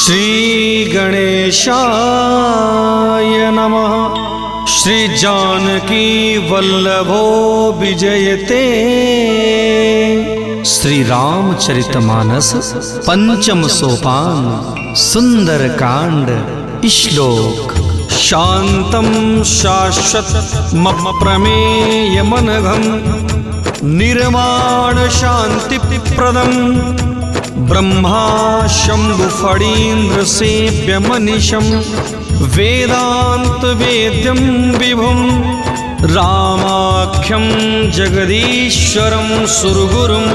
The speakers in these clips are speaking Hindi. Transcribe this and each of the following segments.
श्री गणेशाय नमः। श्री जानकी वल्लभो विजयते। श्री रामचरितमानस पंचम सोपान सुंदर कांड श्लोक। शांतं शाश्वतमप्रमेयमनघं निर्माण शांतिप्रदं ब्रह्मा शंभु फणीन्द्र सेव्यमनिशं वेदांत वेद्यं विभुं रामाख्यं जगदीश्वरं सुरगुरुं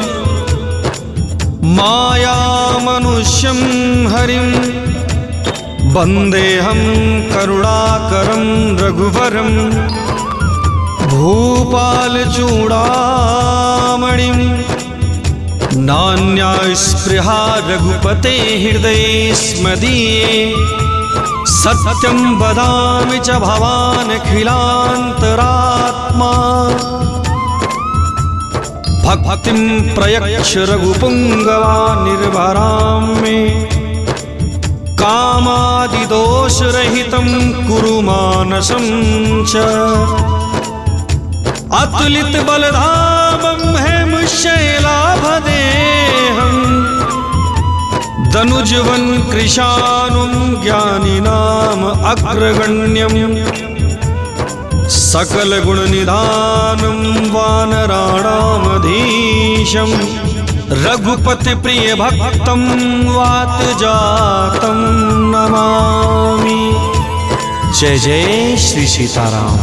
मायामनुष्यं हरिं वन्देऽहं करुणाकरं रघुवरं भूपालचूडामणिं नान्या स्पृहा रघुपते हृदये स्मदीये सत्यं वदामि च भवानखिलान्तरात्मा भक्तिं प्रयच्छ रघुपुङ्गवान् निर्भरां मे कामादिदोषरहितं कुरु मानसं च अतुलित बलधामं हेमशैलाभदेहं दनुजवन कृशानुं ज्ञानिनाम अग्रगण्यं सकलगुणनिधानं वानराणामधीशं रघुपति प्रिय भक्तं वातजातं नमामि। जय जय श्री सीताराम।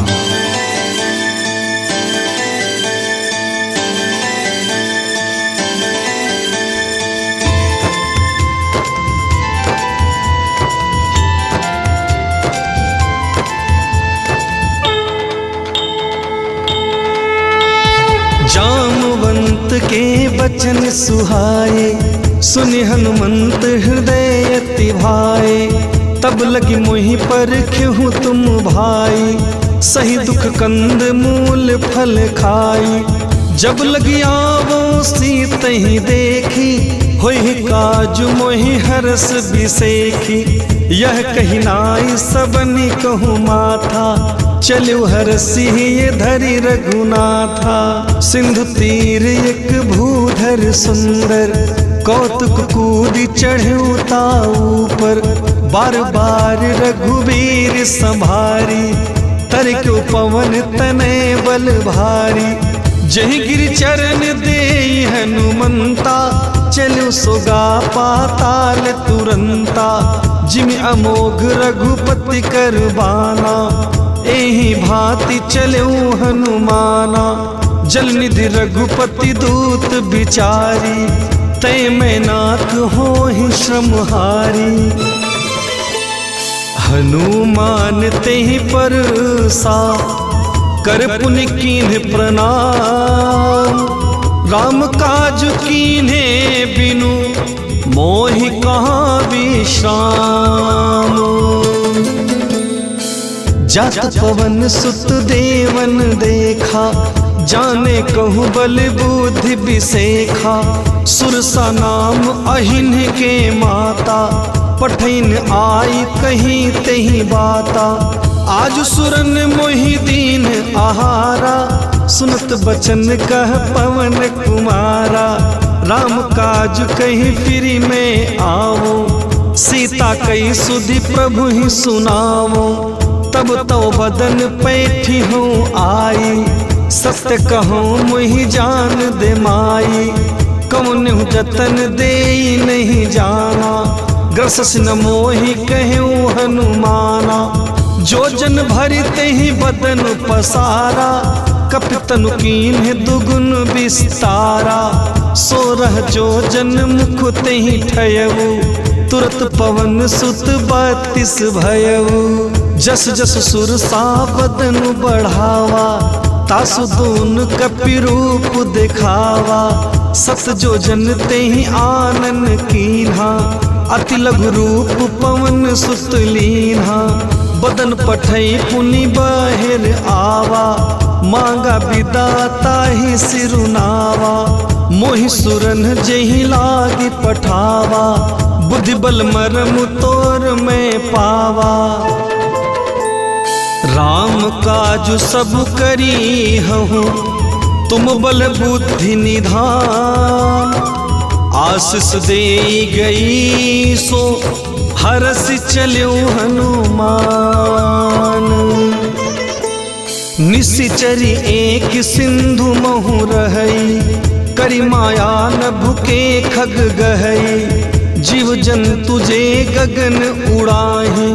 जामवंत के बचन सुहाए सुनि हनुमंत हृदय अति भाए। तब लगी मोहि पर क्यों तुम भाई सही दुख कंद मूल फल खाई। जब लगी आवो सीत ही देखी होई काज मोहि हरस बिसेखी। यह कही नाई सबनि कहूँ माथा चलो हरसी ये धरी रघुनाथा। सिंधु तीर एक भूधर सुंदर कौतुक कूदी चढ़ता ऊपर। बार बार रघुवीर संभारी तर क्यों पवन तने बल भारी। जहि गिर चरण दे हनुमंता चलो सोगा पाताल तुरंता। जिम अमोघ रघुपति करबाना एहि भांति चलो हनुमाना। जल निधि रघुपति दूत बिचारी तय में नाथ होहि श्रमहारी। हनुमान तेहि परसा कर पुनि कीन्ह प्रणाम। राम काज कीन्हे बिनु मोहि कहाँ विश्राम। जात पवन सुत देवन देखा जाने कहूँ बल बुद्धि बिसेखा। सुरसा नाम अहिन के माता पठैन आई कहीं तेहि बाता। आज सुरन मोहि दीन आहारा सुनत बचन कह पवन कुमारा। राम काज कहीं फिरी में आवो सीता कई सुधि प्रभु ही सुनावो। तब तो बदन पैठी हूँ आई सत्य कहूँ मुहि जान दे माई। कौन जतन दे नहीं जाना ग्रसस न मोहि कहूँ हनुमाना। जो जन भरते ही बदन पसारा कपितनु कीन्ह दुगुन विस्तारा। 16 जो जन मुख तेहि ठयऊ तुरत पवन सुत 32 भयऊ। जस जस सुरसा बदन बढ़ावा तासु दून कपि रूप दिखावा। सत जो जन तेहि आनन कीन्हा अति लघु रूप पवन सुत लीन्हा। बदन पठई पुनि बाहिर आवा मांगा विदाता ही सिरुनावा, मोहि सुरन जेहि लागी पठावा, बुद्धि बल मरम तोर में पावा। राम काज सब करी हूँ, तुम बल बुद्धि निधान, आशीष दे गई सो हरस चल्यो हनुमान। निशिचरी एक सिंधु महु रहई, करी माया नभ के खग गहई, जीव जंतु जे गगन उड़ाही,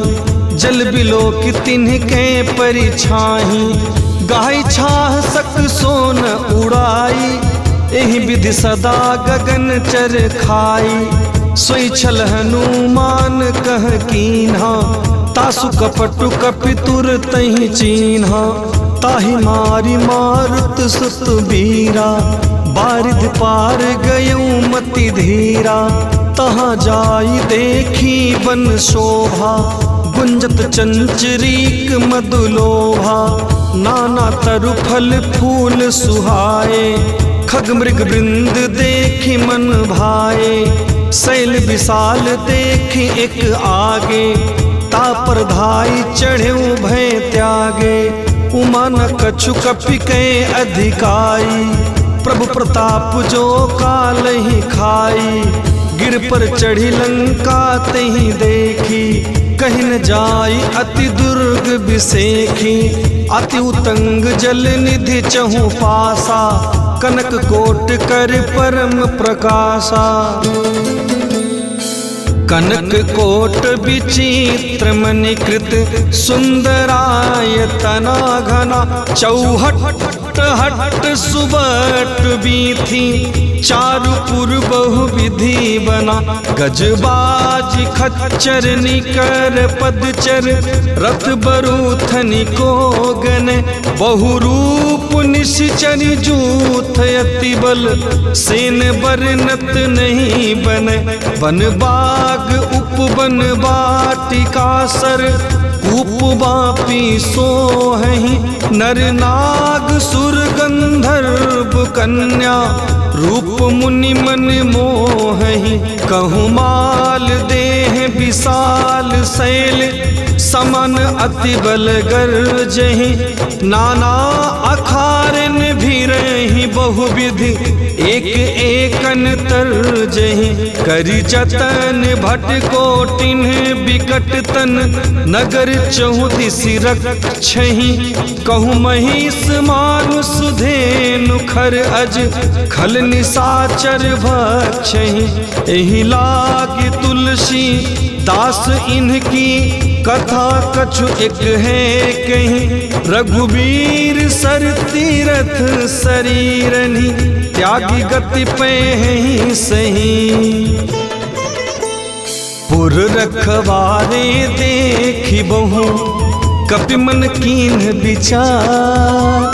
जल बिलोक तिन्हके परिछाही, गाय छाह सक सोन उड़ाई, एहि विधि सदा गगन चर खाई। सोई छल हनुमान कह कीन्हा, तासु कपटु कपितुर तहि चीन्हा, ताहि मारी मारुत सुत बीरा, बारिध पार गयऊ मति धीरा, तहाँ जाई देखी बन शोभा, गुंजत चंचरीक मधुलोभा, नाना तरु फल फूल सुहाए, खग मृग वृंद देखी मन भाए, शैल विशाल देखी एक आगे, तापर धाई चढ़े भय त्यागे, उमा न कछु कपि के अधिकाई, प्रभु प्रताप जो काल ही खाई, गिर पर चढ़ी लंका तही देखी, कहीं न जाई अति दुर्ग बिसेखी, अति उतंग जल निधि चहु पासा, कनक कोट कर परम प्रकाशा। कनक कोट विचित्र मणिकृत, सुंदरायतना घना, चौहट हट सुबट बीथी, चारुपुर बहु विधि बना, गजबाज खच्चर निकर पदचर, रथ बरूथनि को गन, बहुरूप निश्चर जूथ अति बल, सेन बरनत नहीं बन, बन बाग उपवन बाटिका सर, उपवापी सोहहि, नर नाग सुर गंधर्व कन्या, रूप मुनि मन मोहहि, कहु माल देह विशाल शैल, समन अति बल गर्जहि, नाना अखारन भीरहि बहुविधि, एक एकन तरजहि, करि जतन भट कोटिन बिकट तन, नगर चहुदिसि रक्षहि, कहु महिष मानुष धेनु खर अज, खल निशाचर भक्षहि, एहि लागी तुलसी दास इनकी, कथा कछु एक है कहीं, रघुबीर सर तीरथ शरीरनि, त्यागी गति पे ही सही। पुर रखवारे देखी बहु, कपि मन कीन्ह विचार,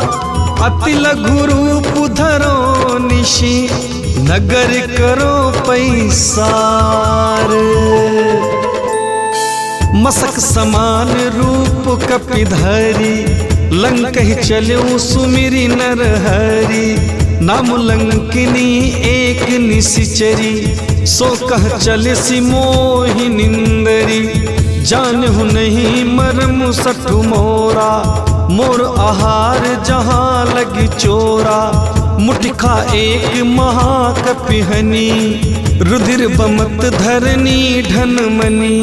अति लघु रूप धरो निशि, नगर करो पैसार। मसक समान रूप कपि धरी, लंकहि चल्यो सुमिरि नर हरि, नाम लंकिनी एक निशिचरी, सो कह चलिसि मोहि निंदरी, जानहु नहीं मरम सठु मोरा, मोर आहार जहाँ लगी चोरा, मुठिखा एक महाकपिहनी, रुधिर बमत धरनी ढन मनी,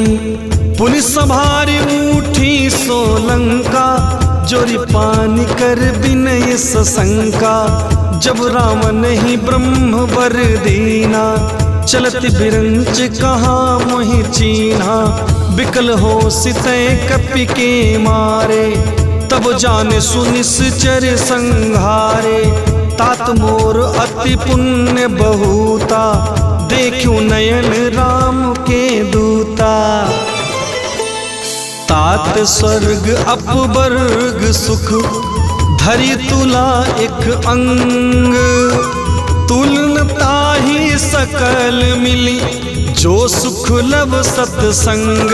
पुनि संभारी उठी सोलंका, जोरी पानी कर विनय सशंका, जब राम नहीं ब्रह्म वर दीना, चलत बिरंच कहाँ मोहि चीन्हा, बिकल हो सितै कपि के मारे, तब जाने सुनिश्चर संघारे, तात मोर अति पुण्य बहुता, देखूं नयन राम के दूता। तात स्वर्ग अपवर्ग सुख, धरि तुला एक अंग, तुलनता ही सकल मिली, जो सुख लब सत्संग।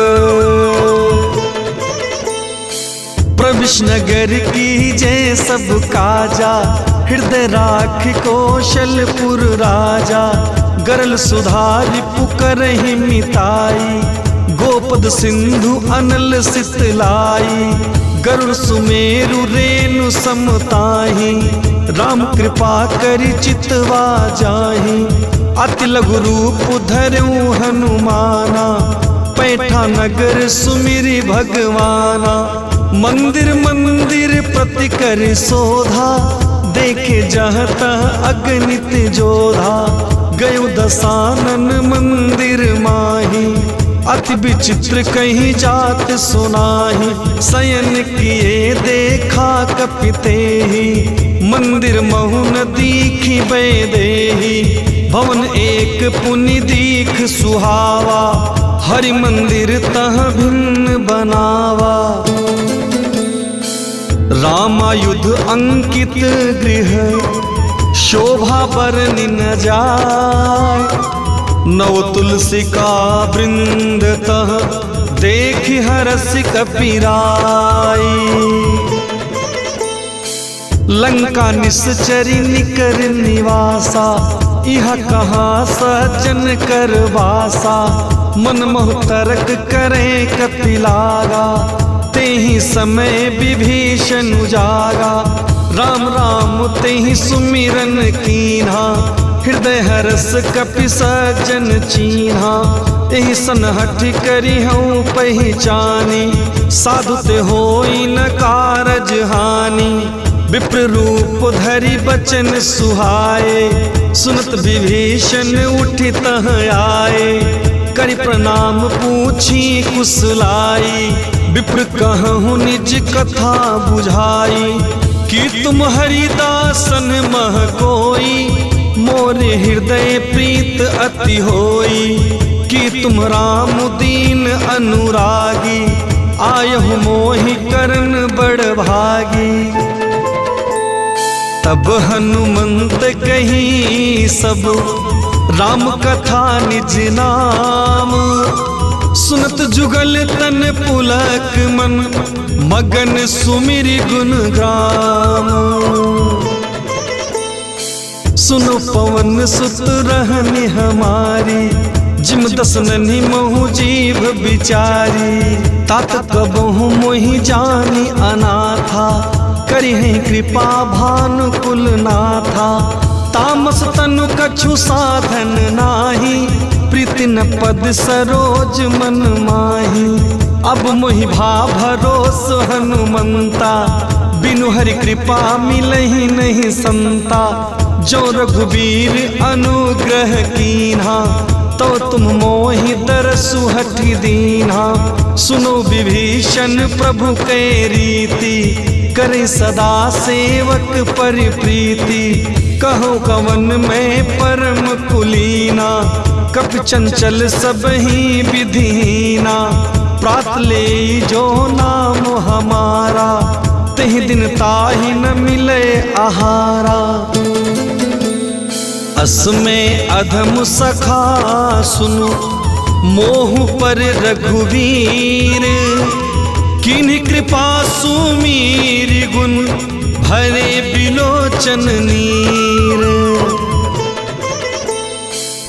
प्रविश नगर की जय सब काजा, हृदय राख कौशलपुर राजा। गरल सुधारि पुकरहि मिताई, गोपद सिंधु अनल सितलाई। गरुड़ सुमेरु रेणु समताही, राम कृपा करि चितवा जाहि। अति लघु रूप धरऊ हनुमाना, पैठा नगर सुमिरि भगवाना। मंदिर मंदिर प्रति कर शोधा, देखे जहाँ तहाँ अगणित जोधा। गयो दसानन मंदिर माही, अति विचित्र कहीं जात सुनाही। शयन किए देखा कपिते ही, मंदिर महु न दीखी बैदेही। भवन एक पुनि दीख सुहावा, हरि मंदिर तह भिन्न बनावा। रामायुध अंकित गृह, शोभा बरनि न जाय। नव तुलसी का वृंद तह, देखि हरसि कपिराई। लंका निश्चरी निकर निवासा, यह कहाँ सज्जन कर वासा। मन मोह तर्क करे कपिलागा, तेहि समय विभीषण उजागा। राम राम तेहि सुमिरन कीन्हा, हृदय हरस कपि सज्जन चीन्हा। एहि सनहठ करि हऊँ पहिचानी, साधु ते होई न कारज हानि। विप्र रूप धरि बचन सुहाए, सुनत विभीषण उठि तह आए। करि प्रणाम पूछी कुशलाई, विप्र कहूँ निज कथा बुझाई। कि तुम हरिदासन मह कोई, मोरे हृदय प्रीत अति होई। कि तुम राम दीन अनुरागी, आयहु मोहि करन बड़ भागी। तब हनुमंत कही सब, राम कथा निज नाम। सुनत जुगल तन पुलक मन, मगन सुमिरि गुण ग्राम। सुनो पवन सुत रहनि हमारी, जिम दसननि महु जीव बिचारी। तात कबहु मोहि जानि अनाथा, करिहि कृपा भानुकुल नाथा। तामस तनु कछु साधन नाही, प्रीति न पद सरोज मन माही। अब मोहि भा भरोस हनुमंता, बिनु हरि कृपा मिलहि नहीं संता। जो रघुबीर अनुग्रह कीन्हा, तो तुम मोहि दरसु हठि दीन्हा। सुनो विभीषण प्रभु कै रीति, करे सदा सेवक पर प्रीति। कहो कवन में परम कुलीना, कपि चंचल सब ही विधिहीना। प्रात ले जो नाम हमारा, तेहि दिन ताहि न मिले आहारा। अस में अधम सखा सुनु, मोह पर रघुवीर। किन्हि कृपा सुमीर गुण, भरे बिलोचन नीर।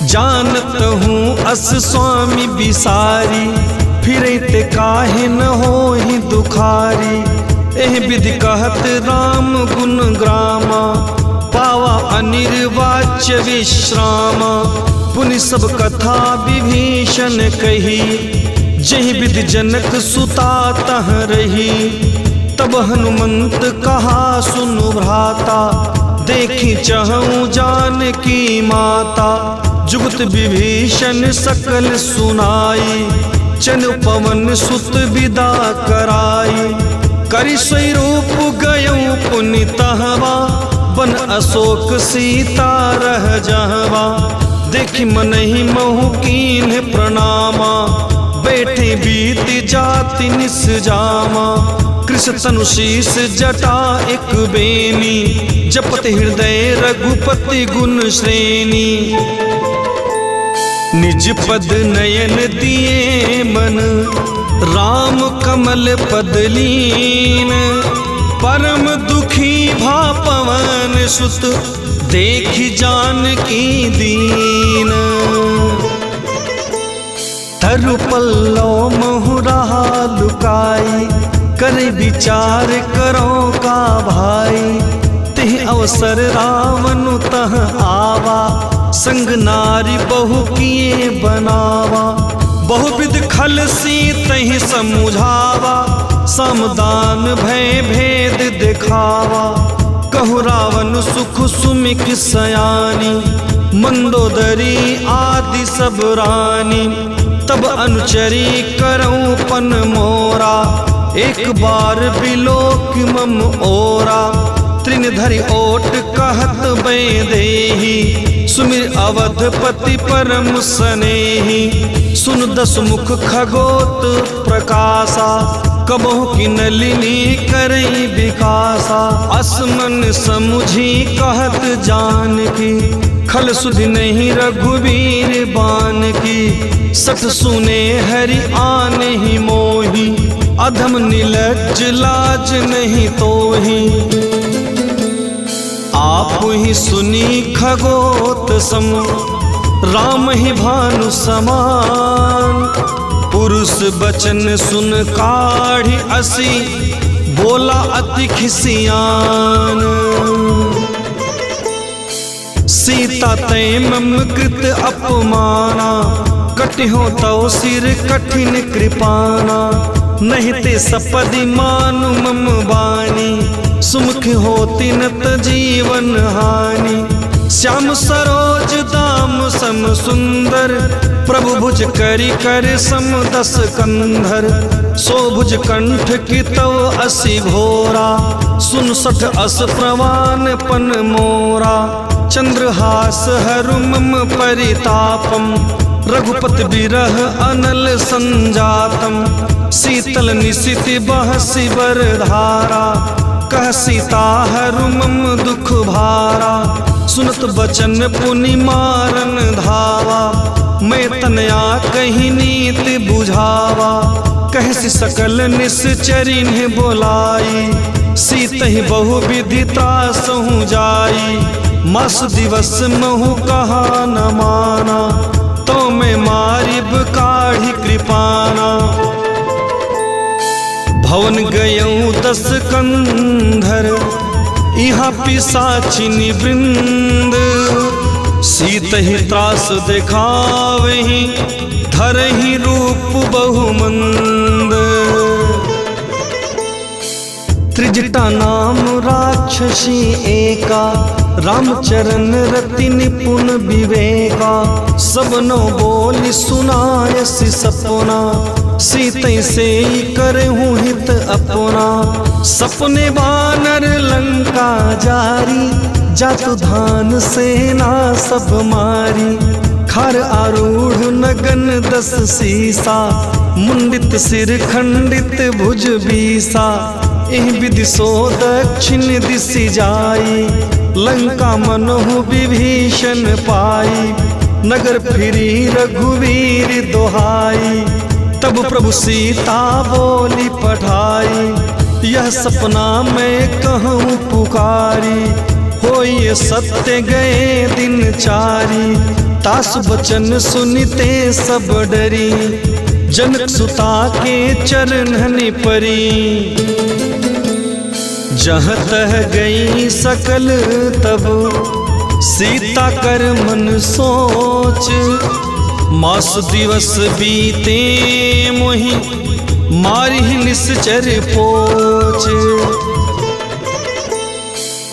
जानत हूँ अस स्वामी बिसारी, फिरते काहे न होहि दुखारी। एह विधि कहत राम गुण ग्रामा, पावा अनिर्वाच्य विश्रामा। पुनि सब कथा विभीषण कही, जहि विधि जनक सुता तह रही। तब हनुमंत कहा सुनु भ्राता, देखी चहूँ जानकी माता। जुगत विभीषण सकल सुनाई, चनु पवन सुत विदा कराई। करि सोई रूप गयऊ पुनि तहवा, बन अशोक सीता रह जहवा। देखि मनहि महु कीन्ह प्रणामा, बैठे बीति जाति निस जामा। कृष तनु शीस जटा एक बेनी, जपत हृदय रघुपति गुण श्रेणी। निज पद नयन दिए मन, राम कमल पदलीन, परम दुखी भा पवन सुत, देखी जानकी दीन। तरु पल्लव महुरहा लुकाई, करे विचार करो का भाई। तिह अवसर रावण तह आवा, संग नारी बहु किए बनावा। बहुविध खल सी तहि समुझावा, समदान भय भेद दिखावा। कहु रावण सुख सुमिक सयानी, मंदोदरी आदि सब रानी। तब अनुचरी करऊं पन मोरा, एक बार बिलोक मम ओरा। त्रिनधरि ओट कहत बै देही, सुमिर अवधपति परम स्नेही। सुन दस मुख खगोत प्रकाशा, कबहु की नलिनी करई विकासा। असमन समुझी कहत जानकी, खल सुधि नहीं रघुवीर बान की। सत सुने हरि आन ही मोही, अधम निलज्ज लाज नहीं तोही। आप ही सुनी खगोत सम, राम ही भानु समान। पुरुष बचन सुन काढ़ी असी, बोला अति खिसियान। सीता तय मम कृत अपमाना, कटिहो तव सिर कठिन कृपाना। नहीं ते सपदि मानु मम बानी, सुमुख होती नत जीवन हानि। श्याम सरोज दाम सम सुंदर, प्रभु भुज करी कर सम दस कंधर। सो भुज कंठ की तव असी घोरा, सुन सठ अस प्रवान पन मोरा। चंद्रहास हरु मम परितापम, रघुपति बिरह अनल संजातम। शीतल निशिति बहसी बरधारा, कह सीता हरु मम दुख भारा। सुनत बचन पुनि मारन धावा, मैं तनया कहीं नीति बुझावा। कहसी सकल निश्चरी ने बोलाई, सीत ही बहु विधि त्रासहु जाई। मास दिवस महु कहा न माना, तो मैं मारिब काढ़ी कृपाना। भवन गयऊँ दस कंधर, यहाँ पिशाचिनी वृंद। सीत ही त्रास दिखावही, धरहि रूप बहुमंद। त्रिजटा नाम राक्षसी एका, रामचरण रति निपुण विवेका। सबनो बोली सुनायसी सपना, सीतै से करहूँ हित अपना। सपने वानर लंका जारी, जातु धान सेना सब मारी। खर आरूढ़ नगन दस सीसा, मुंडित सिर खंडित भुज बीसा। एह विधि सो दक्षिण दिशि जाई, लंका मनहु विभीषण पाई। नगर फिरी रघुवीर दोहाई, तब प्रभु सीता बोली पठाई। यह सपना मैं कहूँ पुकारी, हो ये सत्य गए दिन चारी। तासु बचन सुनते सब डरी, जनक सुता के चरणनि परी। जहाँ तह गई सकल तब, सीता कर मन सोच। मास दिवस बीते मोहि, मारिहि निश्चर पोच।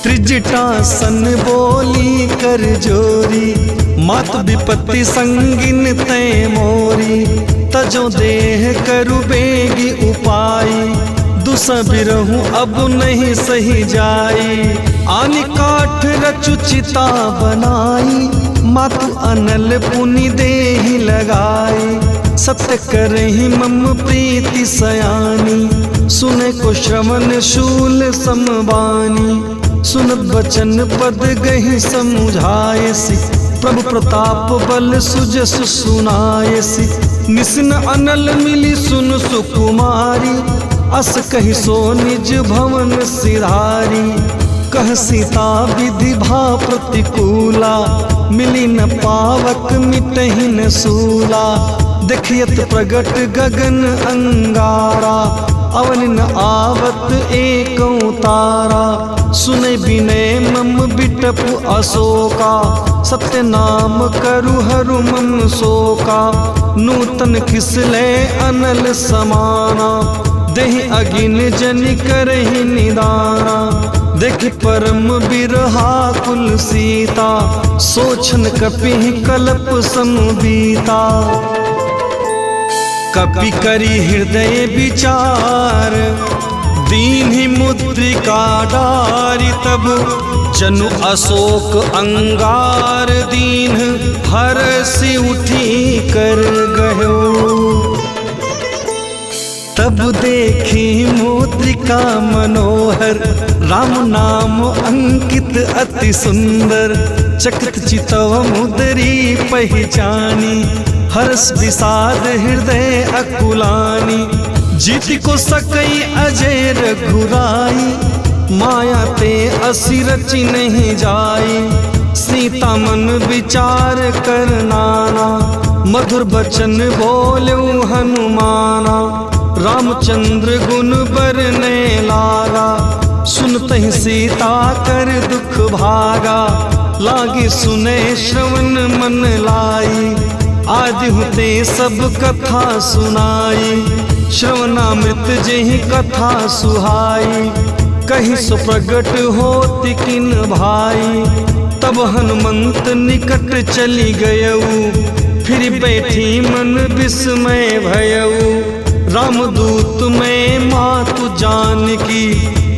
त्रिजटा सन बोली कर जोरी, मात विपत्ति संगिन तय मोरी। तजो देह करु बेगी उपाई, दुसबिरहूँ अब नहीं सही जाई। आनि काठ रचु चिता बनाई, मातु अनल पुनि देहि लगाई। सत्य करहि मम प्रीति सयानी, सुने को श्रवण शूल समबानी। सुनत बचन पद गहि समुझायसी, प्रभु प्रताप बल सुजस सुनायसी, निस्न अनल मिली सुन सुकुमारी, अस कहि सो निज भवन सिधारी। कह सीता विधि भा प्रतिकूला, मिली न पावक मिटहि न सूला। देखियत प्रगट गगन अंगारा, अवन न आवत एकौ तारा। सुने बिनय मम बिटपु अशोका, सत्य नाम करु हरु मम शोका। नूतन किसले अनल समाना, देहि अगिन जनि करहि निदाना। देख परम बिरहा कुल सीता, सोचन कपिहि कल्प समबीता। कपि करि हृदय विचार, दीन्हि मुद्रिका डारि। तब जनु अशोक अंगार, दीन हरसि उठी कर गयो। तब देखी मुद्रिका मनोहर, राम नाम अंकित अति सुंदर। चकित चितव मुद्री पहचानी, हर्ष विषाद हृदय अकुलानी। जीति को सकई अजय रघुराई, माया ते असि रचि नहीं जाई। सीता मन विचार कर नाना, मधुर बचन बोल्यो हनुमाना। रामचंद्र गुण बरने लागा, सुनतहि सीता कर दुख भागा। लागे सुने श्रवण मन लाई, आदि हुते सब कथा सुनाई। श्रवणामृत जेहि कथा सुहाई, कहीं सो प्रगट होति किन भाई। तब हनुमंत निकट चली गयऊ, फिर बैठी मन विस्मय भयऊ। रामदूत में मातु जानकी,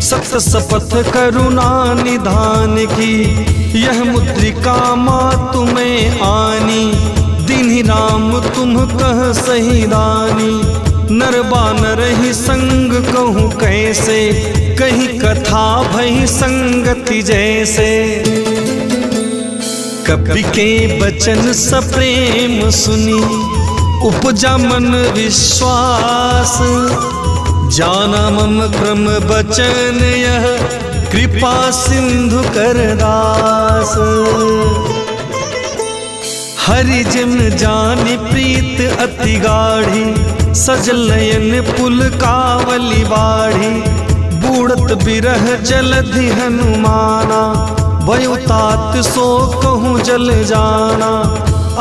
सत सपथ करुणा निधान की। यह मुद्रिका मातु में आनी, दीन्हि राम तुम कह सही दानी। नर बानर ही संग कहूँ कैसे, कहीं कथा भई संगति जैसे। कपि के बचन सप्रेम सुनी, उपजा मन विश्वास। जाना मम क्रम बचन यह, कृपा सिंधु कर दास। हरि जिम जानि प्रीत अति गाढ़ी, सजल नयन पुल कावली बाढ़ी। बूढ़त बिरह जलधि हनुमाना, भयो तात सो कहूँ जल जाना।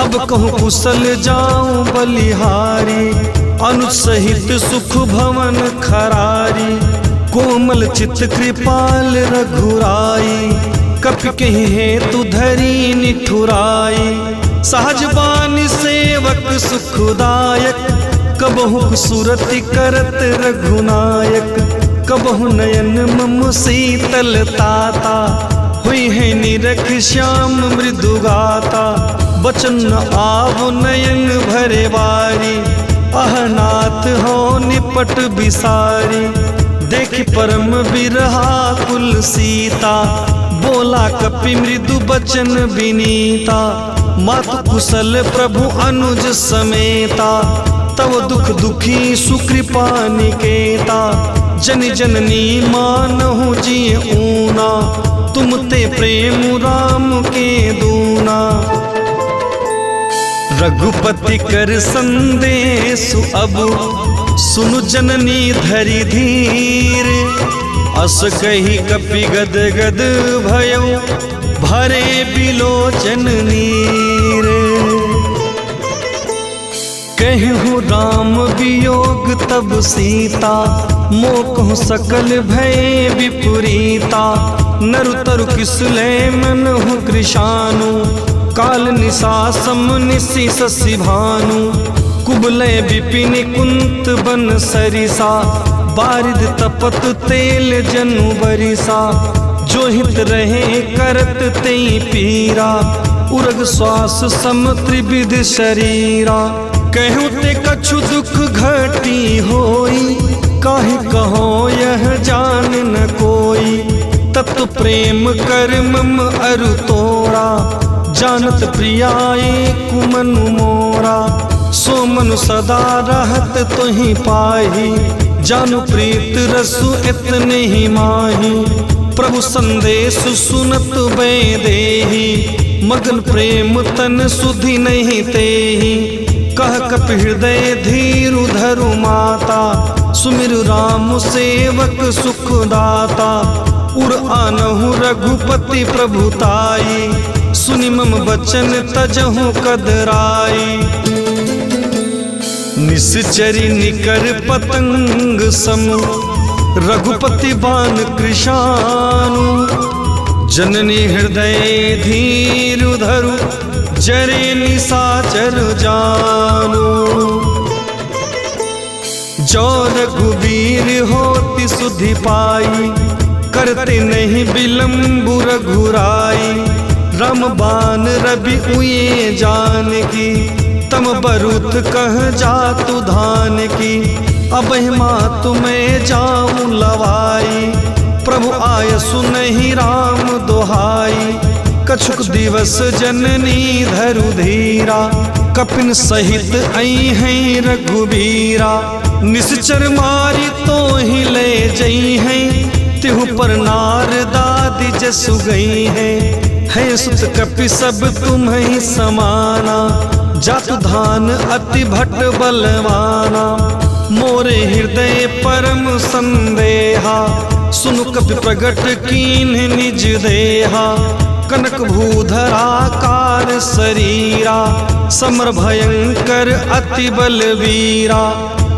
अब कहूँ कुशल जाऊं बलिहारी, अनुसहित सुख भवन खरारी। कोमल चित कृपाल रघुराई, कपि कहि हेतु धरी निठुराई। सहज बानी सेवक सुखदायक, कबहु सुरति करत रघुनायक। कबहु नयन मम शीतल ताता, हुई है निरख श्याम मृदु गाता। बचन आव नयन भरे बारी, अहनाथ हो निपट बिसारी। देख परम बिरहा कुल सीता, बोला कपि मृदु बचन विनीता। मातु कुशल प्रभु अनुज समेता, तव दुख दुखी सुकृपा निकेता। जन जननी मानहु जिय ऊना, तुम ते प्रेम राम के दूना। रघुपति कर संदेशु अब, सुनु जननी धरि धीर। अस कही कपि गद गद भयो, भरे बिलोचन नीर। कहूँ राम वियोग तब सीता, मोकहु सकल भय विपरीता। नरु तरु किसले मनहु कृशानु, काल निशा सम निशि शशि भानु। कुबलय विपिन कुंत बन सरिसा, बारिद तपत तेल जनु बरिसा। जो हित रहे करत तेई पीरा, उरग श्वास सम त्रिविध शरीरा। कहूँ ते कछु दुख घटी होई, काहे कहो यह जान न कोई। तत्व प्रेम कर मम अरु तोड़ा, जानत प्रियाए कुमनु मोरा, सो मनु सदा रहत तुहि पाही, जानु प्रीत रसु इतने ही माही। प्रभु संदेश सुनत बै देही, मगन प्रेम तन सुधि नहीं तेही। कह कप हृदय धीरु धरु माता, सुमिर राम सेवक सुख दाता। उर आनहु रघुपति प्रभुताई, सुनि मम बचन तजहु कदराई। निश्चरी निकर पतंग सम, रघुपति बान कृशानु। जननी हृदय धीरु धरु, जरे निशाचर जानु। जो रघुवीर होति सुधि पाई, करते नहीं विलम्बु रघुराई। रामबाण रवि उये जानकी, तम बरुत कह जातु धान की। अब मातु मैं जाऊं लवाई, प्रभु आय सुनहि राम दोहाई। कछुक दिवस जननी धरु धीरा, कपिन सहित आई हैं रघुबीरा। निश्चर मारी तो ही ले जई हैं, तिहु पर नारदादि जसु गई है सुत कपि सब तुम्हें समाना। जातु धान अति भट बलवाना, मोरे हृदय परम संदेहा। सुनु कपि प्रगट कीन्ह निज देहा, कनक भूधराकार शरीरा। समर भयंकर अति बलवीरा,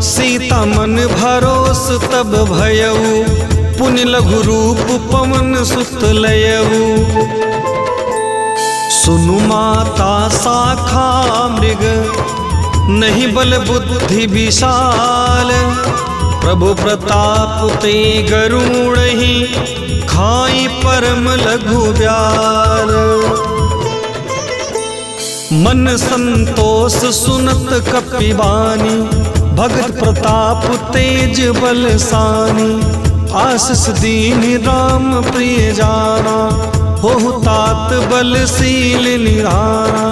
सीता मन भरोस तब भयऊ। पुनि लघु रूप पवन सुत लयऊ। सुनु माता शाखा मृग, नहीं बल बुद्धि विशाल। प्रभु प्रताप ते गरुड़ ही, खाई परम लघु ब्याल। मन संतोष सुनत कपिबानी, भगत प्रताप तेज बलसानी। आशीष दीन राम प्रिय जाना, हो तात बलशील निराना।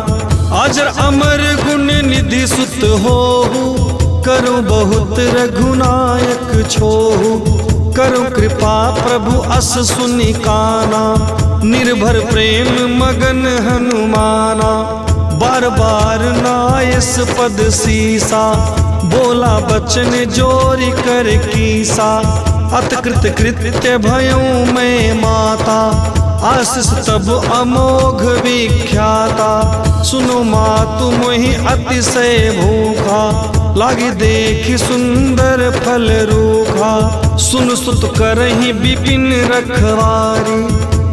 अजर अमर गुण निधि सुत होहु, करो बहुत रघुनायक छोहु। करो कृपा प्रभु अस सुनि काना, निर्भर प्रेम मगन हनुमाना। बार बार नायस पद सीसा, बोला बचन जोरी कर कीसा। अतकृत कृत्य भयऊ मैं माता, आशीष तब अमोघ विख्याता। सुनो मातु मोहि अतिशय भूखा, लागी देखी सुंदर फल रूखा। सुन सुत करहि विपिन रखवारी,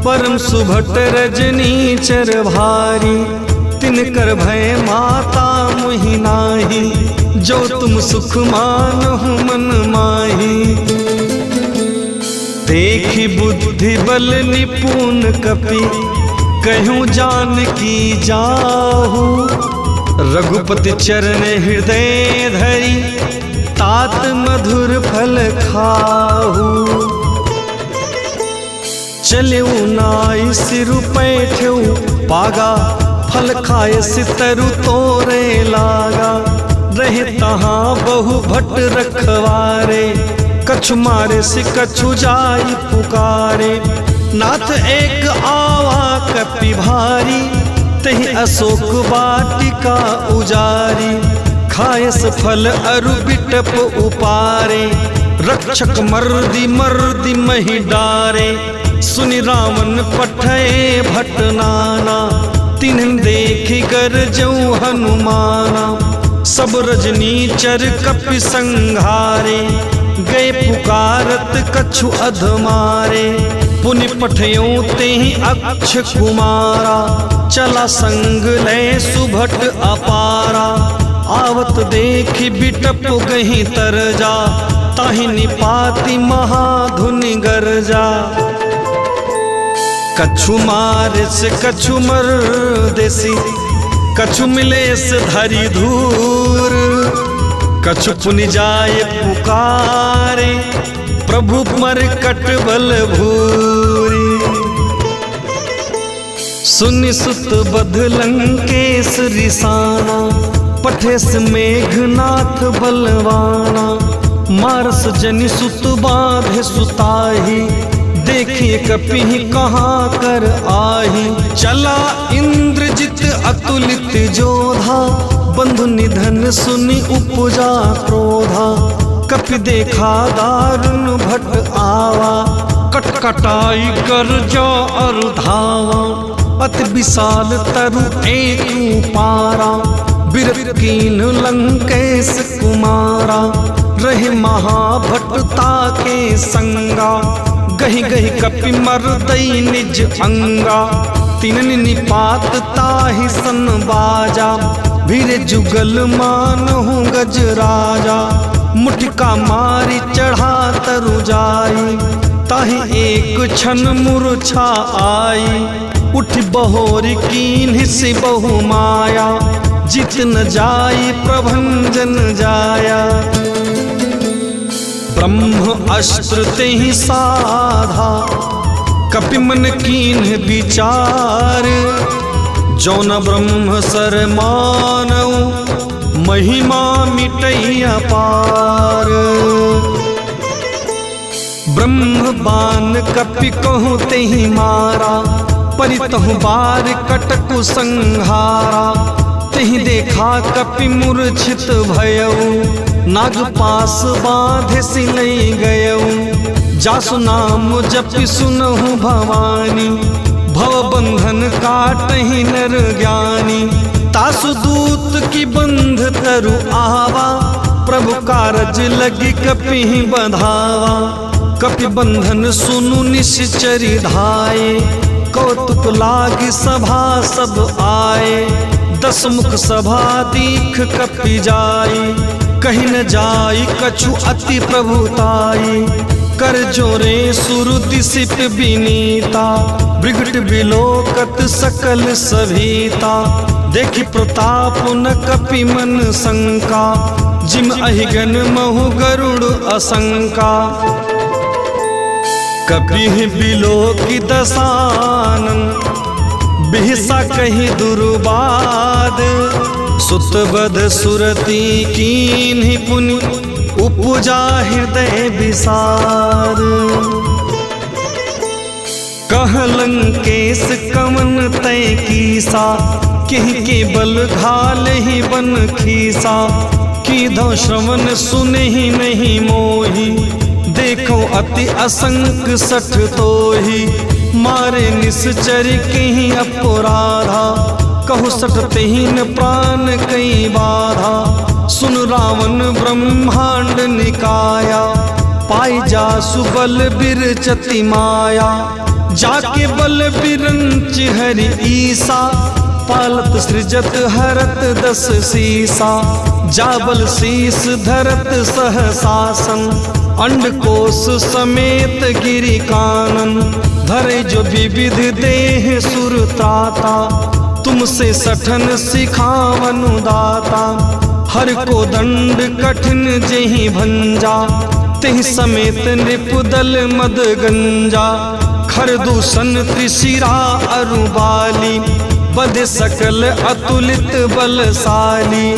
परम सुभट रजनी चर भारी। तिनकर भय माता मोहि नाही, जो तुम सुख मानहु मन माही। देखी बुद्धि बल निपुण कपि, कहूँ जानकी जाहु। रघुपति चरण हृदय धरी, तात मधुर फल खाहु। चलेऊ नाई सिरु पैठऊ पागा, फल खाए सितरु तोरे लागा। रहे तहाँ बहु भट रखवारे, कछु मारे से कछु जाई पुकारे। नाथ एक आवा कपि भारी, तहि अशोक वाटिका उजारी। खायस फल अरु बिटप उपारे, रक्षक मर्दी मर्दी महि डारे। सुनि रावण पठय भट नाना, तिन्ह देखि गरजऊ हनुमाना। सब रजनीचर कपि संघारे, गए पुकारत कछु अधमारे। पुनि पठयों तेहि अक्ष कुमारा, चला संग लय सुभट अपारा। आवत देखि बिटप गही तरजा, ताहि निपाति महाधुनि गरजा। कछु मारिस कछु मरदेसी, कछु मिलेस धरि धूर। कछु पुनि जाय पुकारे, प्रभु मरकट बल भूरी। सुनि सुत बध लंकेश रिसाना, पठेस मेघनाथ बलवाना। मारस जनि सुत बाधे सुताही, देखिए कपि कहाँ कर आही। चला इंद्रजित अतुलित जोधा, बंधु निधन सुनि उपजा क्रोधा। कपि देखा दारुण भट आवा, कटकटाई कर जो और धावा। अति विशाल तरु एक पारा, बिरत कीन लंकेश कुमारा। रहे महाभटता के संगा, गहि गहि कपि मर्दई निज अंगा। तिननि निपात ताहि सन बाजा, भीरे जुगल मानहु गज राजा। मुटिका मारी चढ़ा तरु जाई, ताहि एक क्षण मूर्छा आई। उठि बहोरी कीन्हि से बहु माया, जित न जाई प्रभंजन जाया। ब्रह्म अस्त्र तेहि साधा, कपि मन कीन्ह विचार। जौन ब्रह्म सर मानऊ, महिमा मिटई अपार। ब्रह्म बान कपि कहूँ तेहि मारा, परितहु बार कटकु संहारा। तेहि देखा कपि मूर्छित भयऊ, नाग पास बांधे सिलई गयऊ। जासु नाम जपि सुनहु भवानी, भव बंधन काटहि नर ज्ञानी। तासु दूत की बंध तरु आवा, प्रभु कारज लगी कपि बंधावा। कपि बंधन सुनु निश्चरी धाये, कौतुक लागी सभा सब आए। 10 मुख सभा दीख कपि जाई, कहीं न जाई कछु अति प्रभुताई। कर जोरे सुरति सिप विनीता, बिगट बिलोकत सकल सभीता। देखि प्रताप न कपि मन शंका, जिम अहिगन महु गरुड़ असंका। कपि बिलोकि दसानन, बिहसा कहि दुर्बाद। सुत बध सुरति कीन्हि पुनि, उपजा हृदय विसार। कह लंकेश कवन तय कीसा, केहि के बल घाल ही बन खीसा। कीधो श्रवण सुनहि नहीं मोही, देखो अति असंक सठ तोही। मारे निश्चर कहीं अपराधा, कहु सटतेहीन प्राण कई बाधा। सुन रावण ब्रह्मांड निकाया, पाई जासु बल बिरचति माया। जाके बल बिरंच हरि ईसा, पालत सृजत हरत 10 सीसा। जाबल शीस धरत सहसासन, अंडकोश समेत गिरि कानन। धरे जो विविध देह सुरत्राता, तुमसे सठन सिखावनु दाता। हर को दंड कठिन जेहि भंजा, तेहि समेत नृपुदल मद गंजा। खरदूषण त्रिशिरा अरुबाली, बध सकल अतुलित बलशाली।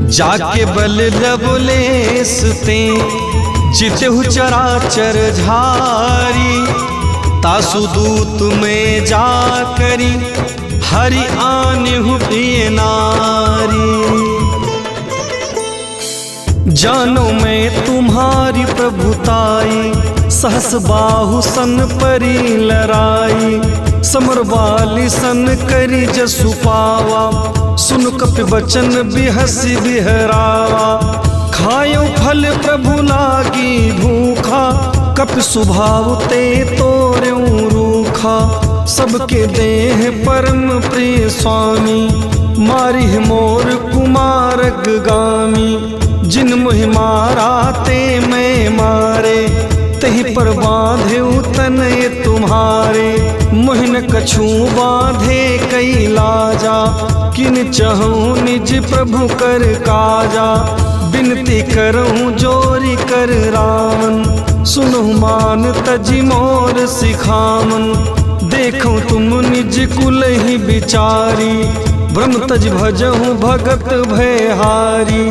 जाके बल लवलेस ते, जितहु चराचर झारी। तासु दूत में जा करी, हरि आन्हु प्रिय नारी। जानो मैं तुम्हारी प्रभुताई, सहस बाहु सन परी लराई। समर वाली सन करी जसु पावा, सुन कपि बचन बिहसी बिहरावा। खायो फल प्रभु लागी भूखा, कपि स्वभाव ते तोर्यूं रूखा। सबके देह परम प्रिय स्वामी, मारिह मोर कुमारग गामी। जिन मुहि मारा ते मैं मारे, तहि पर बांधे तनय तुम्हारे। मोहिन कछु बांधे कई लाजा, किन चहूँ निज प्रभु कर काजा। बिनती करऊँ जोरी कर रामन, सुनहु मान तजि मोर सिखामन। देखो तुम निज कुल ही बिचारी, ब्रह्म तज भजहु भगत भयहारी।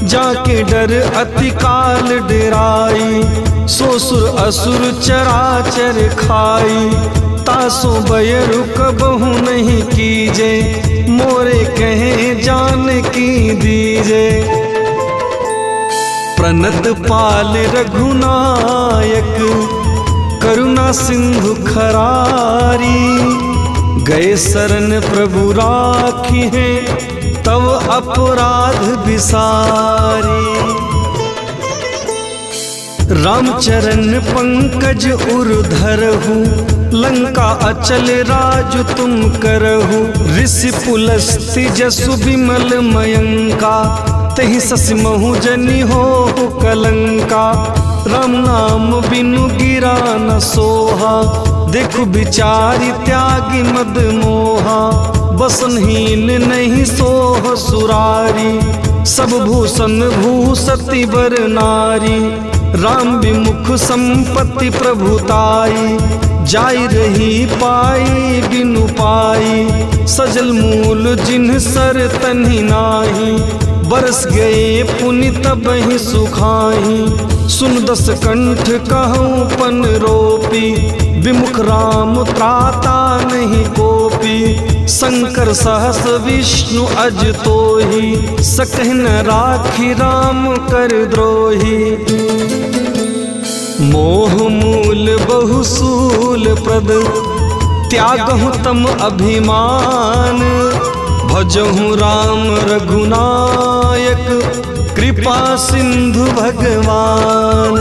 जाके डर अति काल डेराई, सो सुर असुर चराचर खाई। तासो बयरु कबहु नहीं कीजे, मोरे कहे जान की दीजे। प्रणत पाल रघुनायक, करुणा सिंधु खरारी। गए शरण प्रभु राखी है, तव अपराध बिसारी। रामचरण पंकज उर्धरहु, लंका अचल राज तुम करहु। ऋषि पुलस्ति जसु विमल मयंका, तहि ससि महु जनि हो कलंका। राम नाम बिनु गिरा न सोहा, देखु बिचारी त्यागी मद मोहा। बसनहीन नहीं सोह सुरारी, सब भूषण भूसति बर नारी। राम विमुख संपत्ति प्रभुताई, जाई रही पाई बिनु पाई। सजल मूल जिन्ह सर तन्हि नाही, बरस गए पुनि तबहि सुखाही। सुन दस कंठ कहूँ पन रोपी, विमुख राम त्राता नहीं कोपी। शंकर सहस विष्णु अज तोहि, सकहि न राखी राम कर द्रोही। मोह मूल बहुसूल प्रद, त्यागहु तम अभिमान। भजहु राम रघुनायक, कृपा सिंधु भगवान।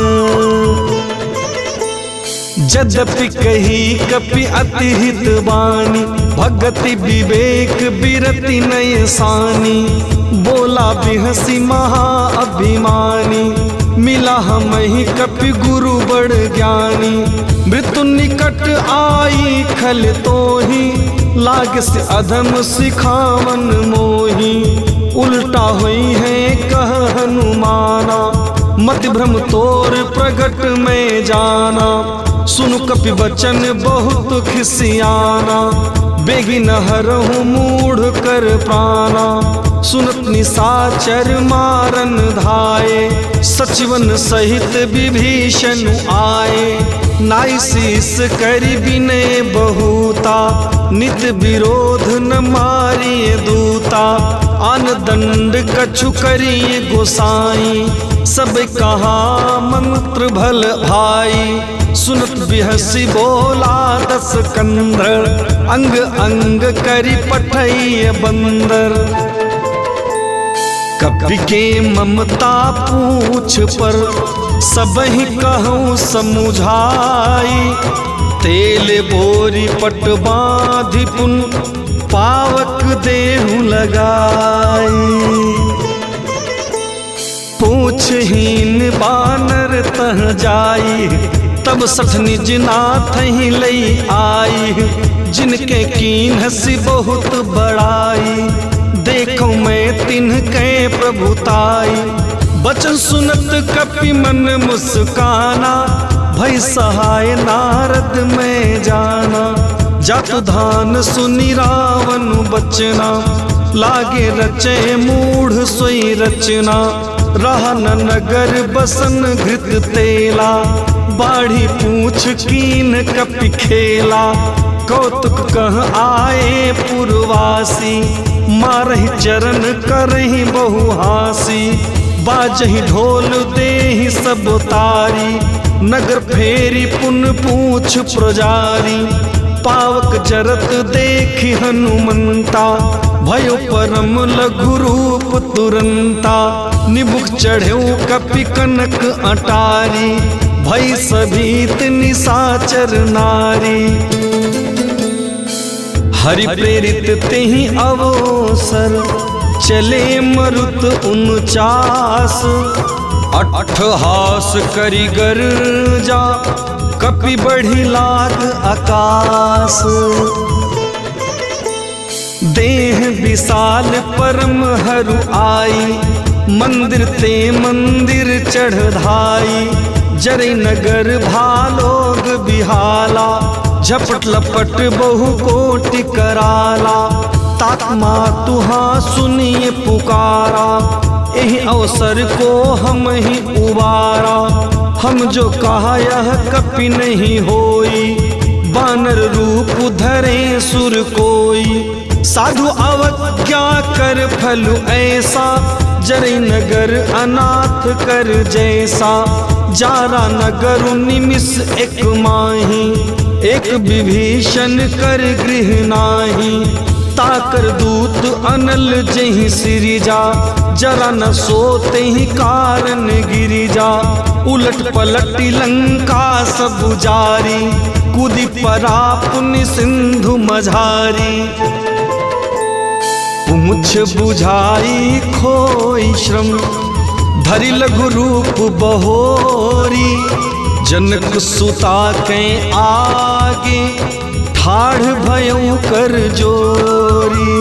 यद्यपि कही कपि अति हित बानी, भगति विवेक बिरति नय सानी। बोला बिहसी महा अभिमानी, मिला हमहि कपि गुरु बड़ ज्ञानी। मृत्यु निकट आई खल तोहि, लाग से अधम सिखावन मोही। उल्टा हुई है कह हनुमाना, मति भ्रम तोर प्रगट में जाना। सुनु कपि वचन बहुत खिसियाना, बेगी न हरहु मूढ़ कर प्राणा। सुनत निशाचर मारन धाये, सचिवन सहित विभीषण आए। नाई शीस करि विनय बहुता, नित विरोध न मारिए दूता। आन दंड कछु करिए गोसाई, सब कहा मंत्र भल भाई। सुनत बिहसी बोला दस कंधर, अंग अंग करि पठइए बंदर। कपि के ममता पूछ पर, सबहि कहूँ समुझाई। तेल बोरी पट बाँधि पुन, पावक देहु लगाई। पूछहीन बानर तह जाई, तब सठ निज नाथ ही लई आई। जिनके कीन हसी बहुत बड़ाई, देखो मैं तिनके प्रभुताई। बचन सुनत कपि मन मुस्काना, भई सहाय नारद में जाना। जातु धान सुनि रावण बचना, लागे रचे मूढ़ सोई रचना। रहन नगर बसन घृत तेला, बाढ़ी पूछ कीन कपि खेला। कौतुक कह आए पुरवासी, मारहि चरण करहि बहुहासी। बाजहि ढोल देहि सब तारी, नगर फेरी पुन पूछ प्रजारी। पावक जरत देखि हनुमंता, भयो परम लघु रूप तुरंता। निमुख चढ़ेऊ कपि कनक अटारी, भई सभीत निशाचर नारी। हरि प्रेरित तेहि अवसर, चले मरुत 49। अट्ठहास करि गर्जा, कपि बढ़ी लाग आकाश। देह विशाल परम हरु आई, मंदिर ते मंदिर चढ़ धाई। जरै नगर भालोग बिहाला, झपट लपट बहु कोटि कराला, तात्मा तुहा सुनिए पुकारा, यही अवसर को हम ही उबारा। हम जो कहा यह कपि नहीं होई, बानर रूप धरे सुर कोई। साधु अवज्ञा कर फल ऐसा, जरे नगर अनाथ कर जैसा। जारा नगर निमिष एक माही, एक विभीषण कर गृह नाही। ताकर दूत अनल जहि सिरिजा, जरा न सोते ही कारण गिरिजा। उलट पलटी लंका सब जारी, कूदी परा पुण्य सिंधु मझारी। पूछ बुझाई खोई श्रम, धरि लघु रूप बहोरी। जनक सुता के आगे, ठाढ़ भयउ कर जोरी।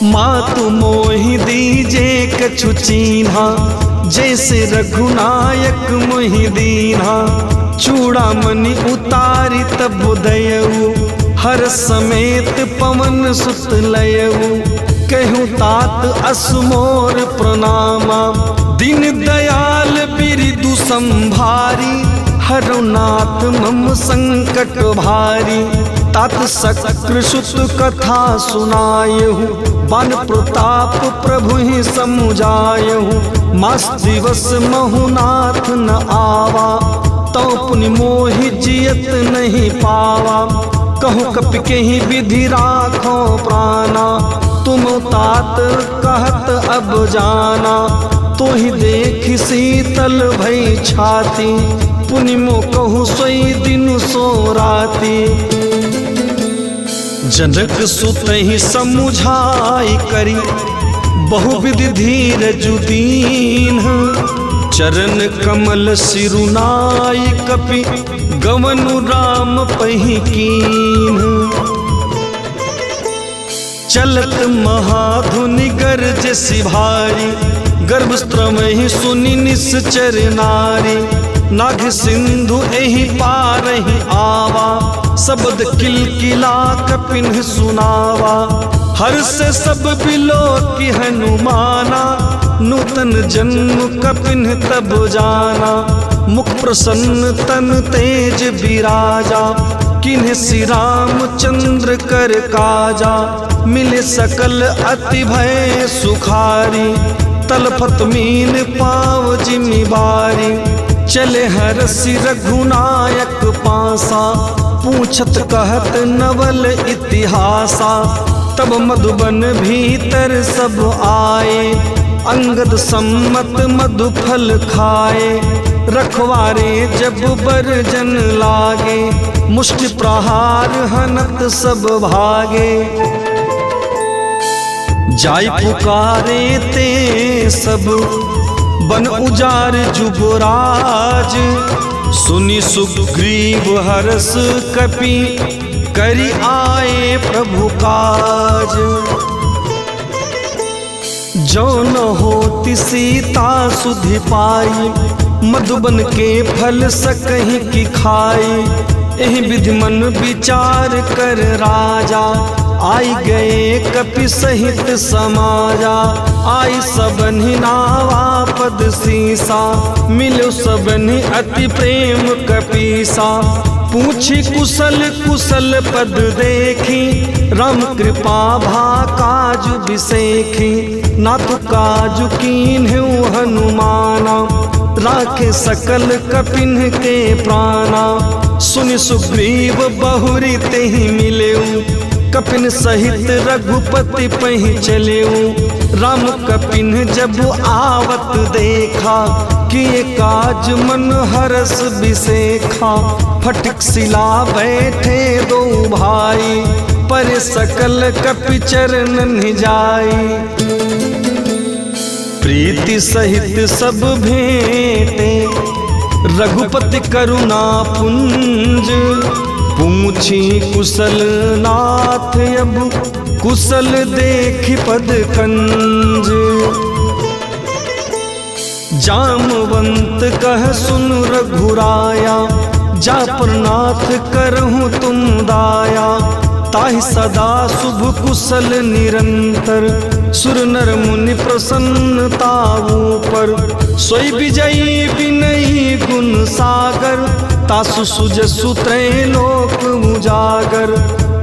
मातु मोहि दीजे कछु चीन्हा, जैसे रघुनायक मोहि दीन्हा। चूड़ामणि उतारी तब दयऊ, हर समेत पवन सुत लयऊ। कहूँ तात असमोर प्रणामा, दीन दयाल बिरिदु संभारी। हरनाथ मम संकट भारी, तात शक्र सुत कथा सुनायहु। बन प्रताप प्रभु ही समुझायहु, मास दिवस महुनाथ न आवा। तो पुनि मोहि जियत नहीं पावा, कहूँ कपि के ही विधि राखो प्राणा। तुम तात कहत अब जाना, तो ही देख शीतल भई छाती। पुनि मो कहूँ सोई दिन सो राती। जनक सुत ही समुझाई करी, बहुविधि धीरज दीन। चरण कमल सिरुनाई कपि, गवनु राम पहि कीन। चलत महाधुनि गर्ज सिभारी, गर्भस्त्र में सुनि निश्चर नारी। नाग सिंधु एहि पार ही आवा, शब्द किलकिला कपिन सुनावा। हर से सब बिलो की हनुमाना, नूतन जन्म कपिन तब जाना। मुख प्रसन्न तन तेज विराजा, किन्ह श्री रामचंद्र कर काजा। मिले सकल अति भय सुखारी, तलफत मीन पाव जिम्मेवारी। चले हरसि रघुनायक पासा, पूछत कहत नवल इतिहासा। तब मधुबन भीतर सब आए, अंगद सम्मत मधु फल खाए। रखवारे जब बरजन लागे, मुष्टि प्रहार हनत सब भागे। जाय पुकारे ते सब, बन उजार जुबराज। सुनि सुग्रीव हरस कपि, करि आए प्रभु काज। जो न होति सीता सुधि पाई, मधुबन के फल सकहि की खाई। एहि विधि मन विचार कर राजा, आई गए कपि सहित समाजा। आई सबनि नावा पद सीसा, मिलो सबनि अति प्रेम कपीसा। पूछी कुशल कुशल पद देखी, राम कृपा भा काजु बिसेखी। नाथ काजु कीन्हु हनुमाना, राखे सकल कपिन के प्राणा। सुनि सुग्रीव बहुरी तेहि मिलेऊ, कपिन सहित रघुपति पहि चलेऊ। राम कपिन जब आवत देखा, किए काज मन हरस बिसेखा। फटक सिला बैठे दो भाई, पर सकल कपि चरणन जाई। प्रीति सहित सब भेंटे, रघुपति करुणा पुंज। पूछी कुशल नाथ अब, कुशल देखि पद कंज। जामवंत कह सुन रघुराया, जा परनाथ करहूँ तुम दाया, ताहि सदा शुभ कुशल निरंतर। सुर नर मुनि प्रसन्नताऊ पर, सोई विजयी विनयी गुण सागर। तासु सुजसु त्रैलोक उजागर,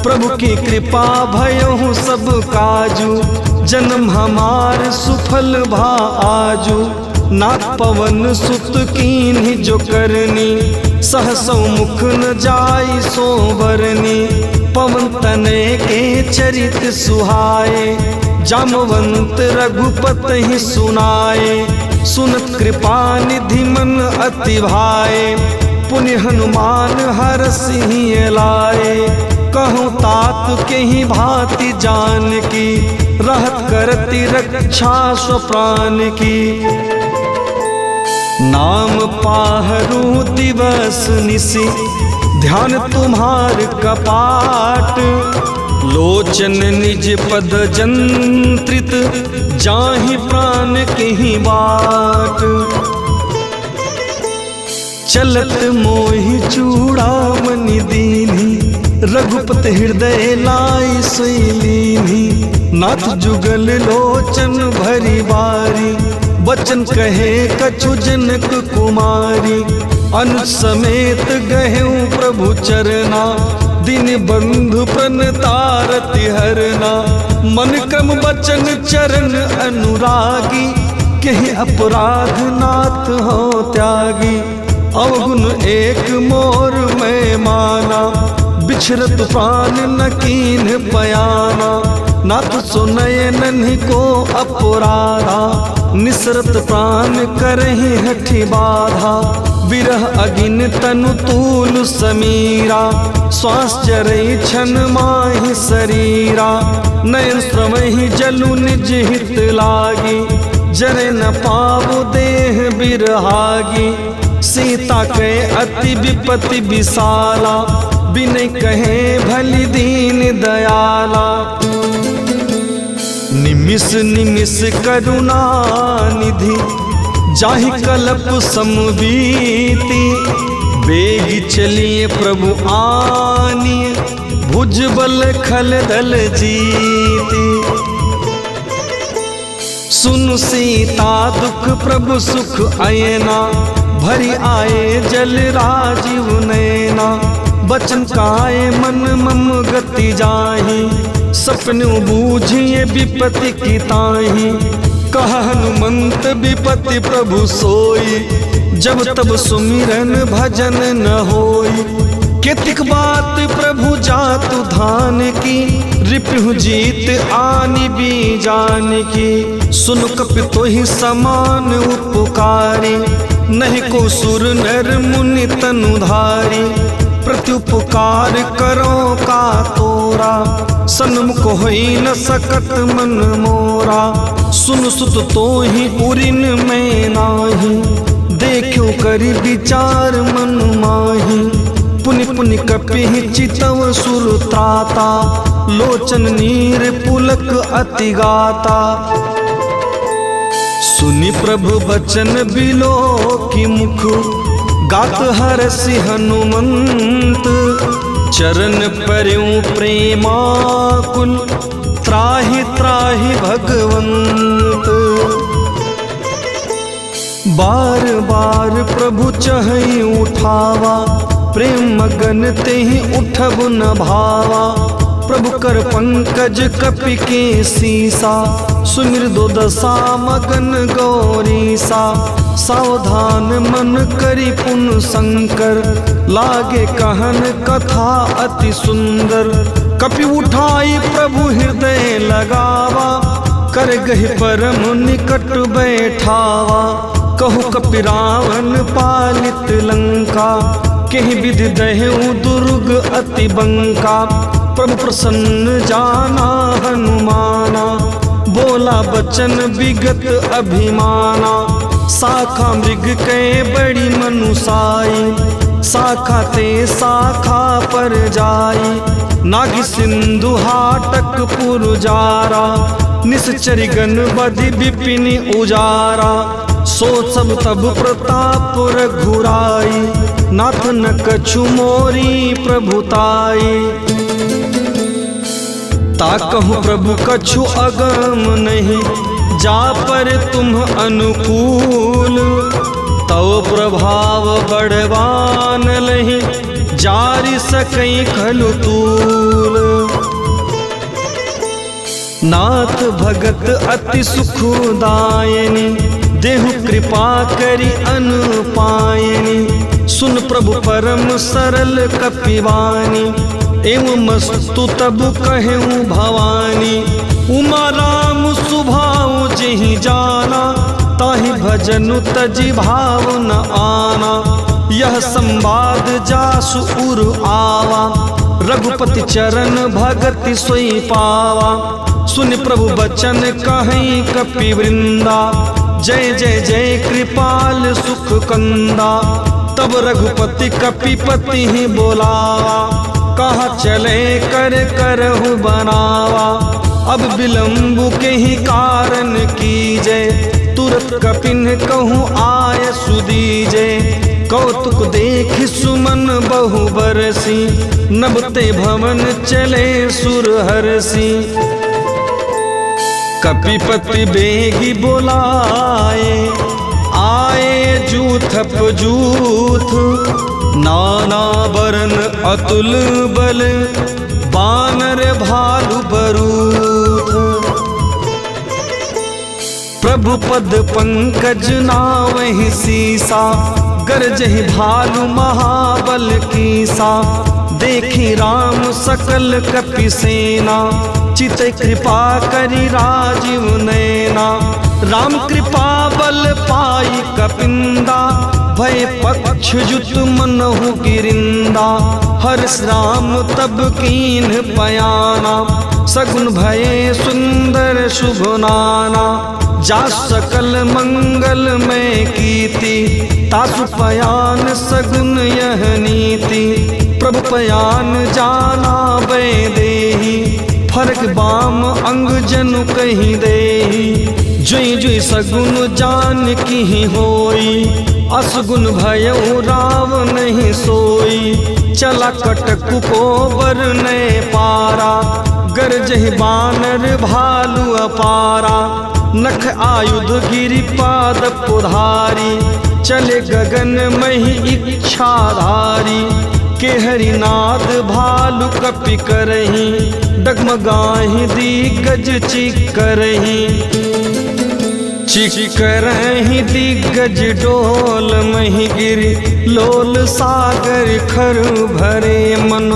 प्रभु की कृपा भयहु सब काजू। जन्म हमार सुफल भा आजू, नाथ पवन सुत कीन्ही जो करनी। सहसौ मुख न जाई सो बरनी, पवन तनय के चरित सुहाए। जामवंत रघुपति सुनाए, सुनत कृपा निधि मन अति भाए। पुण्य हनुमान हरषि लाए, कहूँ तात के ही भांति जान की। रहत करती रक्षा स्व प्राण की, नाम पाहरू दिवस निशि। ध्यान तुम्हार कपाट, लोचन निज पद जंत्रित। जाहि प्राण के ही बाट, चलत मोहि चूड़ामणि दीन्ही। रघुपति हृदय लाई सोई, नाथ जुगल लोचन भरी बारी। बचन कहे कछु जनक कुमारी, अनुज समेत गहेऊ प्रभु चरना। दिन बंधु प्रणतारति हरना, मन क्रम बचन चरण अनुरागी। कहीं अपराध नाथ हो त्यागी, अवगुण एक मोर मैं माना। बिछरत प्राण न कीन पयाना, नाथ सुनय नन्ही को अपराधा। निसरत प्राण करहि हठि बाधा, विरह अगिन तनु तूल समीरा। श्वास चरई छन माहि शरीरा, नयन श्रमहि जलु निज हित लागी। जरे न पावु देह बिरहागी, सीता के अति विपति विशाला। बिन कहे भली दीन दयाला, निमिष निमिष करुणा निधि। जाहि कल्प समबीति, बेगी चलिए प्रभु आनिए। भुज बल खल दल जीती, सुन सीता दुख प्रभु सुख अयना। भरी आए जल राजीव नैना, बचन काए मन मम गति जाहि। सपनु बूझिए विपति की ताहि, कह हनुमंत विपति प्रभु सोई। जब तब सुमिरन भजन न होई, केतिक बात प्रभु जातु धान की। रिपुहु जीत आनि बीजान की, सुन कपि तोहि समान उपकारी। नहीं को सुर नर मुनि तनुधारी, प्रत्युपकार करो का तोरा। सन्मुख होई न सकत मन मोरा, सुन सुत तो ही उरिन में नाही। देखो करि विचार मन माही, पुनि पुनि कपि चितव सुर त्राता। लोचन नीर पुलक अति गाता, सुनि प्रभु बचन बिलो की मुख। गात हरषि हनुमंत, चरण पर्यों प्रेमाकुल। त्राहि त्राहि भगवंत, बार बार प्रभु चहई उठावा। प्रेम मगन तेहि उठब न भावा। प्रभु कर पंकज कपि के सीसा, सुमिर दो दशा मगन गौरीसा। सावधान मन करि पुन शंकर, लागे कहन कथा अति सुंदर। कपि उठाई प्रभु हृदय लगावा, कर गहि परम निकट बैठावा। कहु कपि रावण पालित लंका, केहि विधि दहेउ दुर्ग अति बंका। प्रभु प्रसन्न जाना हनुमाना, बोला बचन विगत अभिमाना। शाखा मृग के बड़ी मनुसाई, शाखा ते शाखा पर जाई। नागी सिंधु हाटक पुरजारा, निश्चरी गण बधि विपिन उजारा। सो सब तब प्रताप रघुराई, नाथ न कछु मोरी प्रभुताई। ताकहु प्रभु कछु अगम नहीं, जा पर तुम अनुकूल। तव प्रभाव बड़वान लहि, जारि सकई खलु तूल। नाथ भगत अति सुखदायनी, देहु कृपा करि अनुपायनी। सुन प्रभु परम सरल कपिवानी, एवं मस्तु तब कहूँ भवानी। उमा राम सुभाऊ जेहि जाना, ताहि भजनु तजि भाव न आना। यह संवाद जासु उर आवा, रघुपति चरण भगति सोई पावा। सुन प्रभु बचन कहीं कपि वृंदा, जय जय जय कृपाल सुख कंदा। तब रघुपति कपिपति ही बोलावा, कहा चले कर करहु बनावा। अब विलंबु के ही कारण कीजे, तुरत कपिन कहूँ आय सुदीजे। कौतुक देख सुमन बहु बरसी, नबते भवन चले सुरहरसी। कपिपति बेगी बोलाए, आए जूथप जूथ। नाना बरन अतुल बल, बानर भालु बरूथ। प्रभु पद पंकज नावहि सीसा, गरजहि भालु महाबल कीसा। देखी राम सकल कपि सेना, चित कृपा करि राजीव नैना। राम कृपा बल पाई कपिंदा, भय पक्ष जुत मनहु गिरिंदा। हर्ष राम तब कीन पयाना, सगुन भये सुंदर शुभ नाना। जा सकल मंगल में कीति, तासु पयान सगुन यह नीति। प्रभु पयान जाना बै देही, फरक बाम अंग जनु कहीं देही। जुई जुई सगुन जान की होई, असगुन भयउ राव नहीं सोई। चला कटकु को बर ने पारा, गरजहि बानर भालु अपारा। नख आयुध गिरि पाद पुधारी, चले गगन मही इच्छाधारी। के हरिनाद भालु कपि करही, डगमगाहि दिग्गज चिकरही। चिकरहि दिग्गज डोल मही गिरि, लोल सागर खर भरे मन।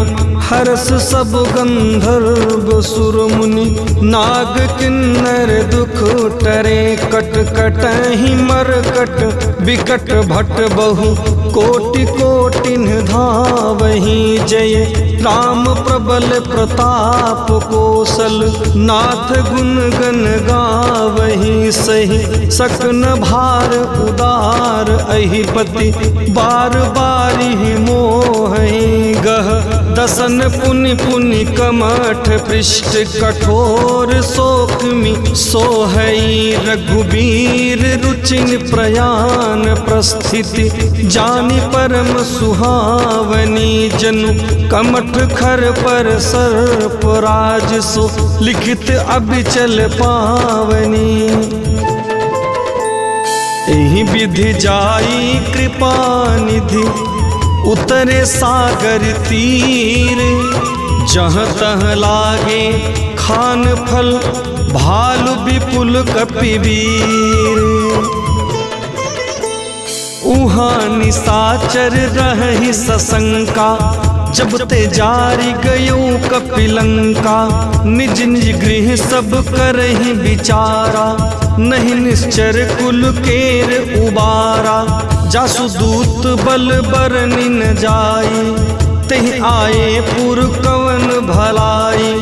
हरस सब गंधर्व सुर मुनि, नाग किन्नर दुख टरे। कट कटहि मरकट बिकट भट बहु, कोटि कोटिन धावहि जय। राम प्रबल प्रताप कौशल, नाथ गुण गण गावहि सही। सकन भार उदार अहिपति, बार बारी मोहि गह। दसन पुनि पुनि कमठ पृष्ठ, कठोर शोकमि सोहई। रघुबीर रुचिन प्रयाण प्रस्थिति, जानि परम सुहावनी। जनु कमठ खर पर सर्प राज, सो लिखित अबिचल पावनी। एहि विधि जाई कृपा निधि, उतरे सागर तीर। जहाँ तहाँ लागे खान फल, भालु विपुल कपिवीर। उहाँ निसाचर रहि सशंका, जब ते जारी गयो कपिलंका। निज निज गृह सब करहि विचारा, नहीं निश्चर कुल केर उबारा। जासु दूत बल बरनि न जाई, तेहि आए पुर कवन भलाई।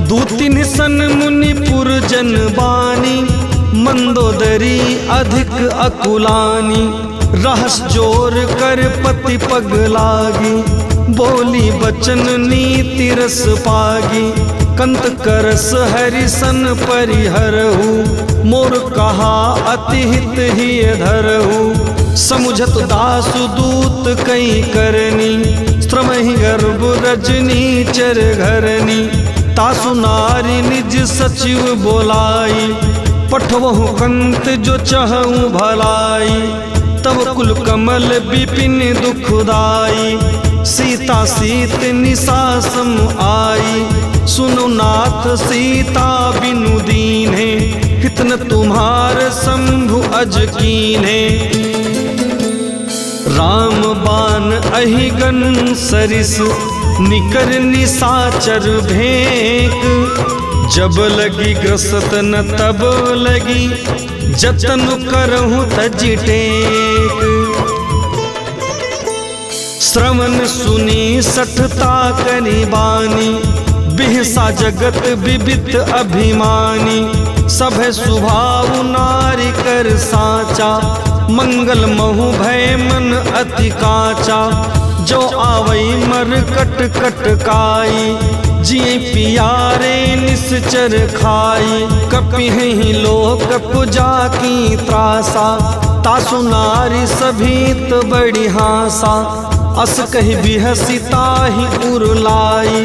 दूतिन सन मुनि पुर जन बानी, मंदोदरी अधिक अकुलानी। रहस जोर कर पति पग लागी, बोली बचन नीति रस पागी। कंत करस हरिसन परिहरहु, मोर कहा अति हित ही धरहु। समुझत दासु दूत कई करनी, श्रमहि गर्भ रजनी चर घरनी। तासु नारी निज सचिव बोलाई, पठवहु कंत जो चहु भलाई। तब कुल कमल विपिन दुखदाई, सीता सीत निशा सम आई। सुनो नाथ सीता बिनु दीन्हे, हितन तुम्हार शंभु अज कीन्हे। राम बाण अहिगन सरिस, निकर निशाचर भेंक। जब लगी ग्रसत न तब लगी, जतन करहु तज टेक। श्रवण सुनी सठता करी बानी, बिहसा जगत विबित अभिमानी। सभे स्वभाव नारी कर साचा, मंगल महु भय मन अति काचा। जो आवई मर कट कट काई, जिये पियारे निश्चर खाई। कपिहि लोक पुजा की त्रासा, तासु नारी सभीत बड़ी हासा। अस कहि बिहसिता ही उरलाई,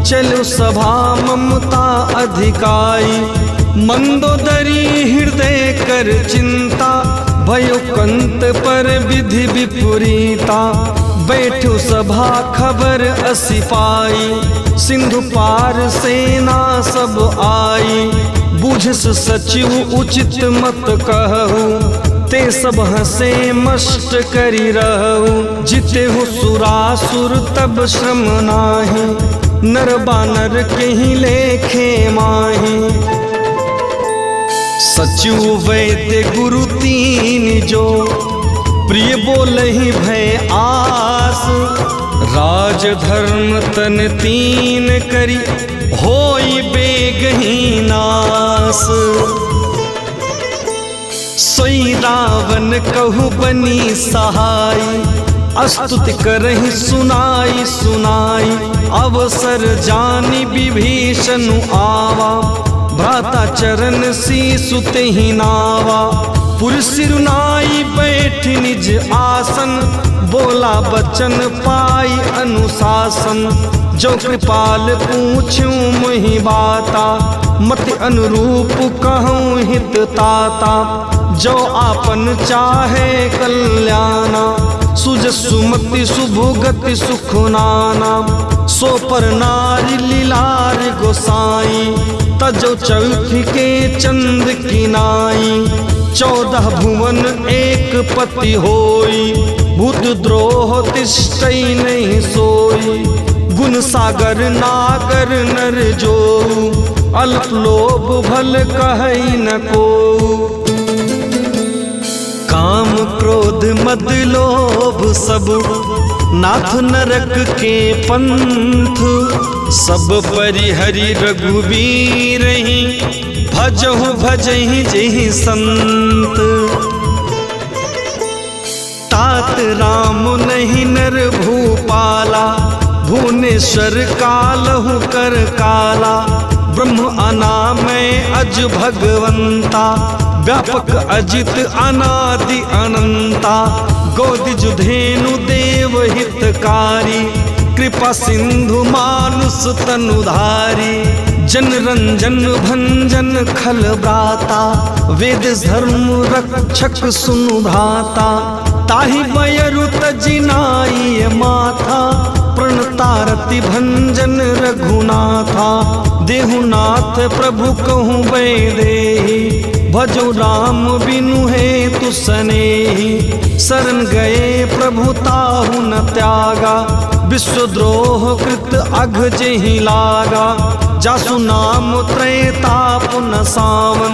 चलो सभा ममता अधिकाई। मंदोदरी हृदय कर चिंता, भयो कंत पर विधि विपरीता। बैठो सभा खबर असी पाई, सिंधु पार सेना सब आई। बूझस सचिव उचित मत कहु, ते सब हसे मष्ट करी रहु। जिते हो सुरासुर तब श्रम नाही, नर बानर कहीं लेखे माही। सचिव वैद्य गुरु तीन जो, प्रिय बोलहि भय आस। राज धर्म तन तीन करी, होई बेगही नास। सोई रावण कहु बनी सहाय, अस्तुति करहि सुनाई सुनाई। अवसर जानी विभीषण आवा, भ्राता चरण सीसु तेहि नावा। पुर सिरुनाई बैठ निज आसन, बोला बचन पाई अनुशासन। जो कृपाल पूछूं मोहि बाता, मति अनुरूप कहूँ हित ताता। जो आपन चाहे कल्याणा, सुज सुमति सुभुगति सुख नाना। सो पर नारी लीलार गोसाई, तजो चौथी के चंद की नाई। 14 भुवन एक पति होई, भूत द्रोह तिष्ठई नहीं सोई। गुण सागर नागर नर जो, अल्प लोभ भल कहई न को। काम क्रोध मद लोभ सब, नाथ नरक के पंथ। सब परिहरि रघुवीरहि, भजहु भजहि जेहि संत। तात राम नहीं नर भूपाला, भुवनेश्वर कालहु कर काला। ब्रह्म अनामय अज भगवंता, व्यापक अजित अनादि अनंता। गोदिज धेनु देव हितकारी, कृपा सिंधु मानुष तनुधारी। जन रंजन भंजन खल ब्राता, वेद धर्म रक्षक सुनु भ्राता। ताहि बयरु तजिनाई माथा, प्रणतारति भंजन रघुनाथा। देहुनाथ प्रभु कहूँ वैदेही, भजो राम बिनु हेतु सनेही। शरण गए प्रभु ताहु न त्यागा, विश्वद्रोह कृत अघ जेहि लागा। जासु नाम त्रैताप न सावन,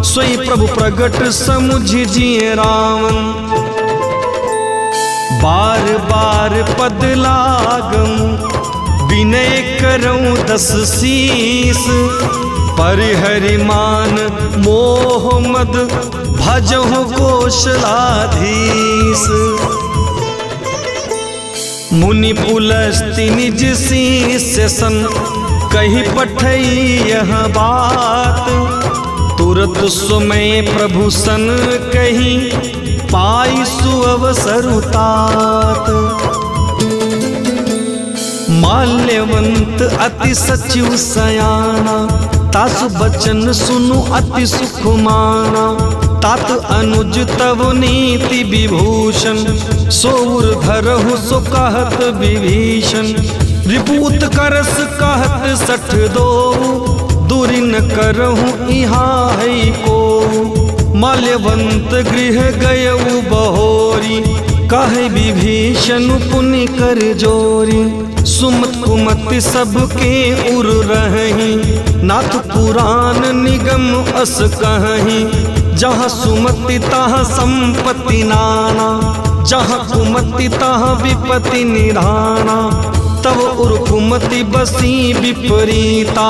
सोई प्रभु प्रगट समुझि जिय रावण। बार बार पद लागम, विनय करऊं 10 शीस। परिहरि मान मोह मद, भजहु कौशलाधीश। मुनि पुलस्ति निज शीस सन, कही पठई यह बात, तुरत सुमय प्रभु सन कही, पाई सुअवसर तात। माल्यवंत अति सचिव सयाना, तासु बचन सुनु अति सुख माना। तात अनुज तव नीति विभूषण, सोर धरहु सो कहत विभीषण। रिपूत करस कहत सठ दो, दूरी न करहु इहाँ है को। माल्यवंत गृह गयउ बहोरी, कहे विभीषण पुनि कर जोरी। सुमत कुमति सबके उर रही, नाथ पुराण निगम अस कहीं। जहाँ सुमति तहाँ संपत्ति नाना, जहाँ कुमति तहाँ विपत्ति निधाना। तब उर कुमति बसी विपरीता,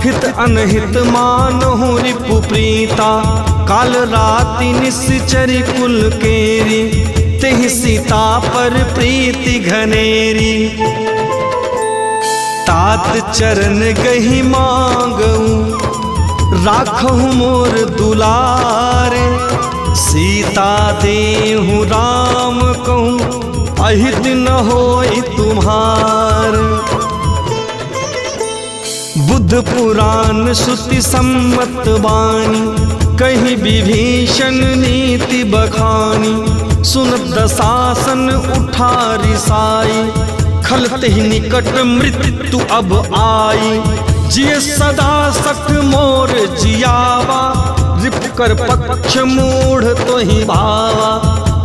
हित अनहित मानहु रिपु प्रीता। काल राति निश्चरी कुल केरी, तेहि सीता पर प्रीति घनेरी। तात चरण गही मांगऊ, राखहु मोर दुलारे। सीता देहु राम कहूँ, अहित न होई तुम्हार। बुद्ध पुराण श्रुति सम्मत वाणी, कहीं विभीषण नीति बखानी। सुनत दशासन उठा रिसाई, खलते ही निकट मृत्यु अब आई। जिय सदा सख मोर जियावा, रिप कर पक्ष मूढ़ तो ही भावा।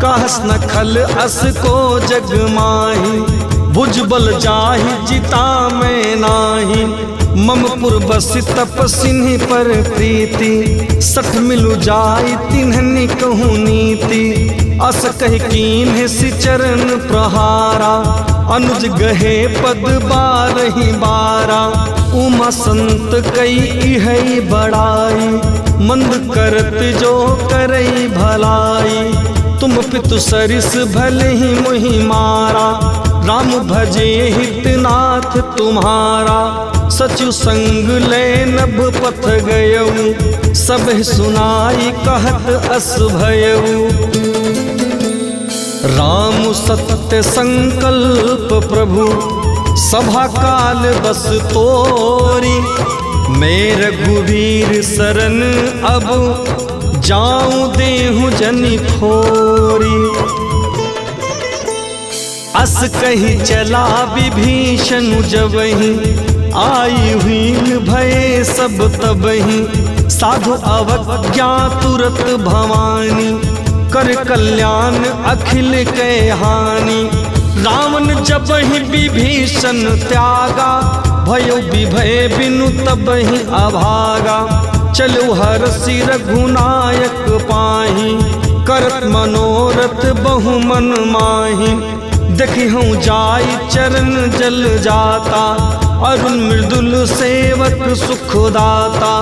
कहस न खल अस को जग माही, भुजबल जाहि जिता मैं नाही। मम पुर बसि तपसिन्हि पर प्रीति, सठ मिलु जाई तिन्हनि कहूँ नीति। अस कह कीन्ह सि चरण प्रहारा, अनुज गहे पद बारहि बारा। उमा संत कई इहै बड़ाई, मंद करत जो करई भलाई। तुम पितु सरिस भले ही मोहि मारा, राम भजे हितनाथ तुम्हारा। सचु संग ले नभ पथ गयऊ, सब सुनाई कहत अस भयऊ। राम सत्य संकल्प प्रभु, सभा काल बस तोरी। मैं रघुवीर शरण अब, जाऊं देहु जनि खोरी। अस कही चला विभीषण जबहि, आई हुई भये सब तबहि। साधु अवज्ञा तुरत भवानी, कर कल्याण अखिल कै हानि। रावण जबहि विभीषण त्यागा, भयो विभय बिनु तबहि अभागा। चलो हरसि रघुनायक पाहि, करत मनोरथ बहु मन माहि। देखि हूँ जाई चरण जल जाता, अरुण मृदुल सेवक सुखदाता।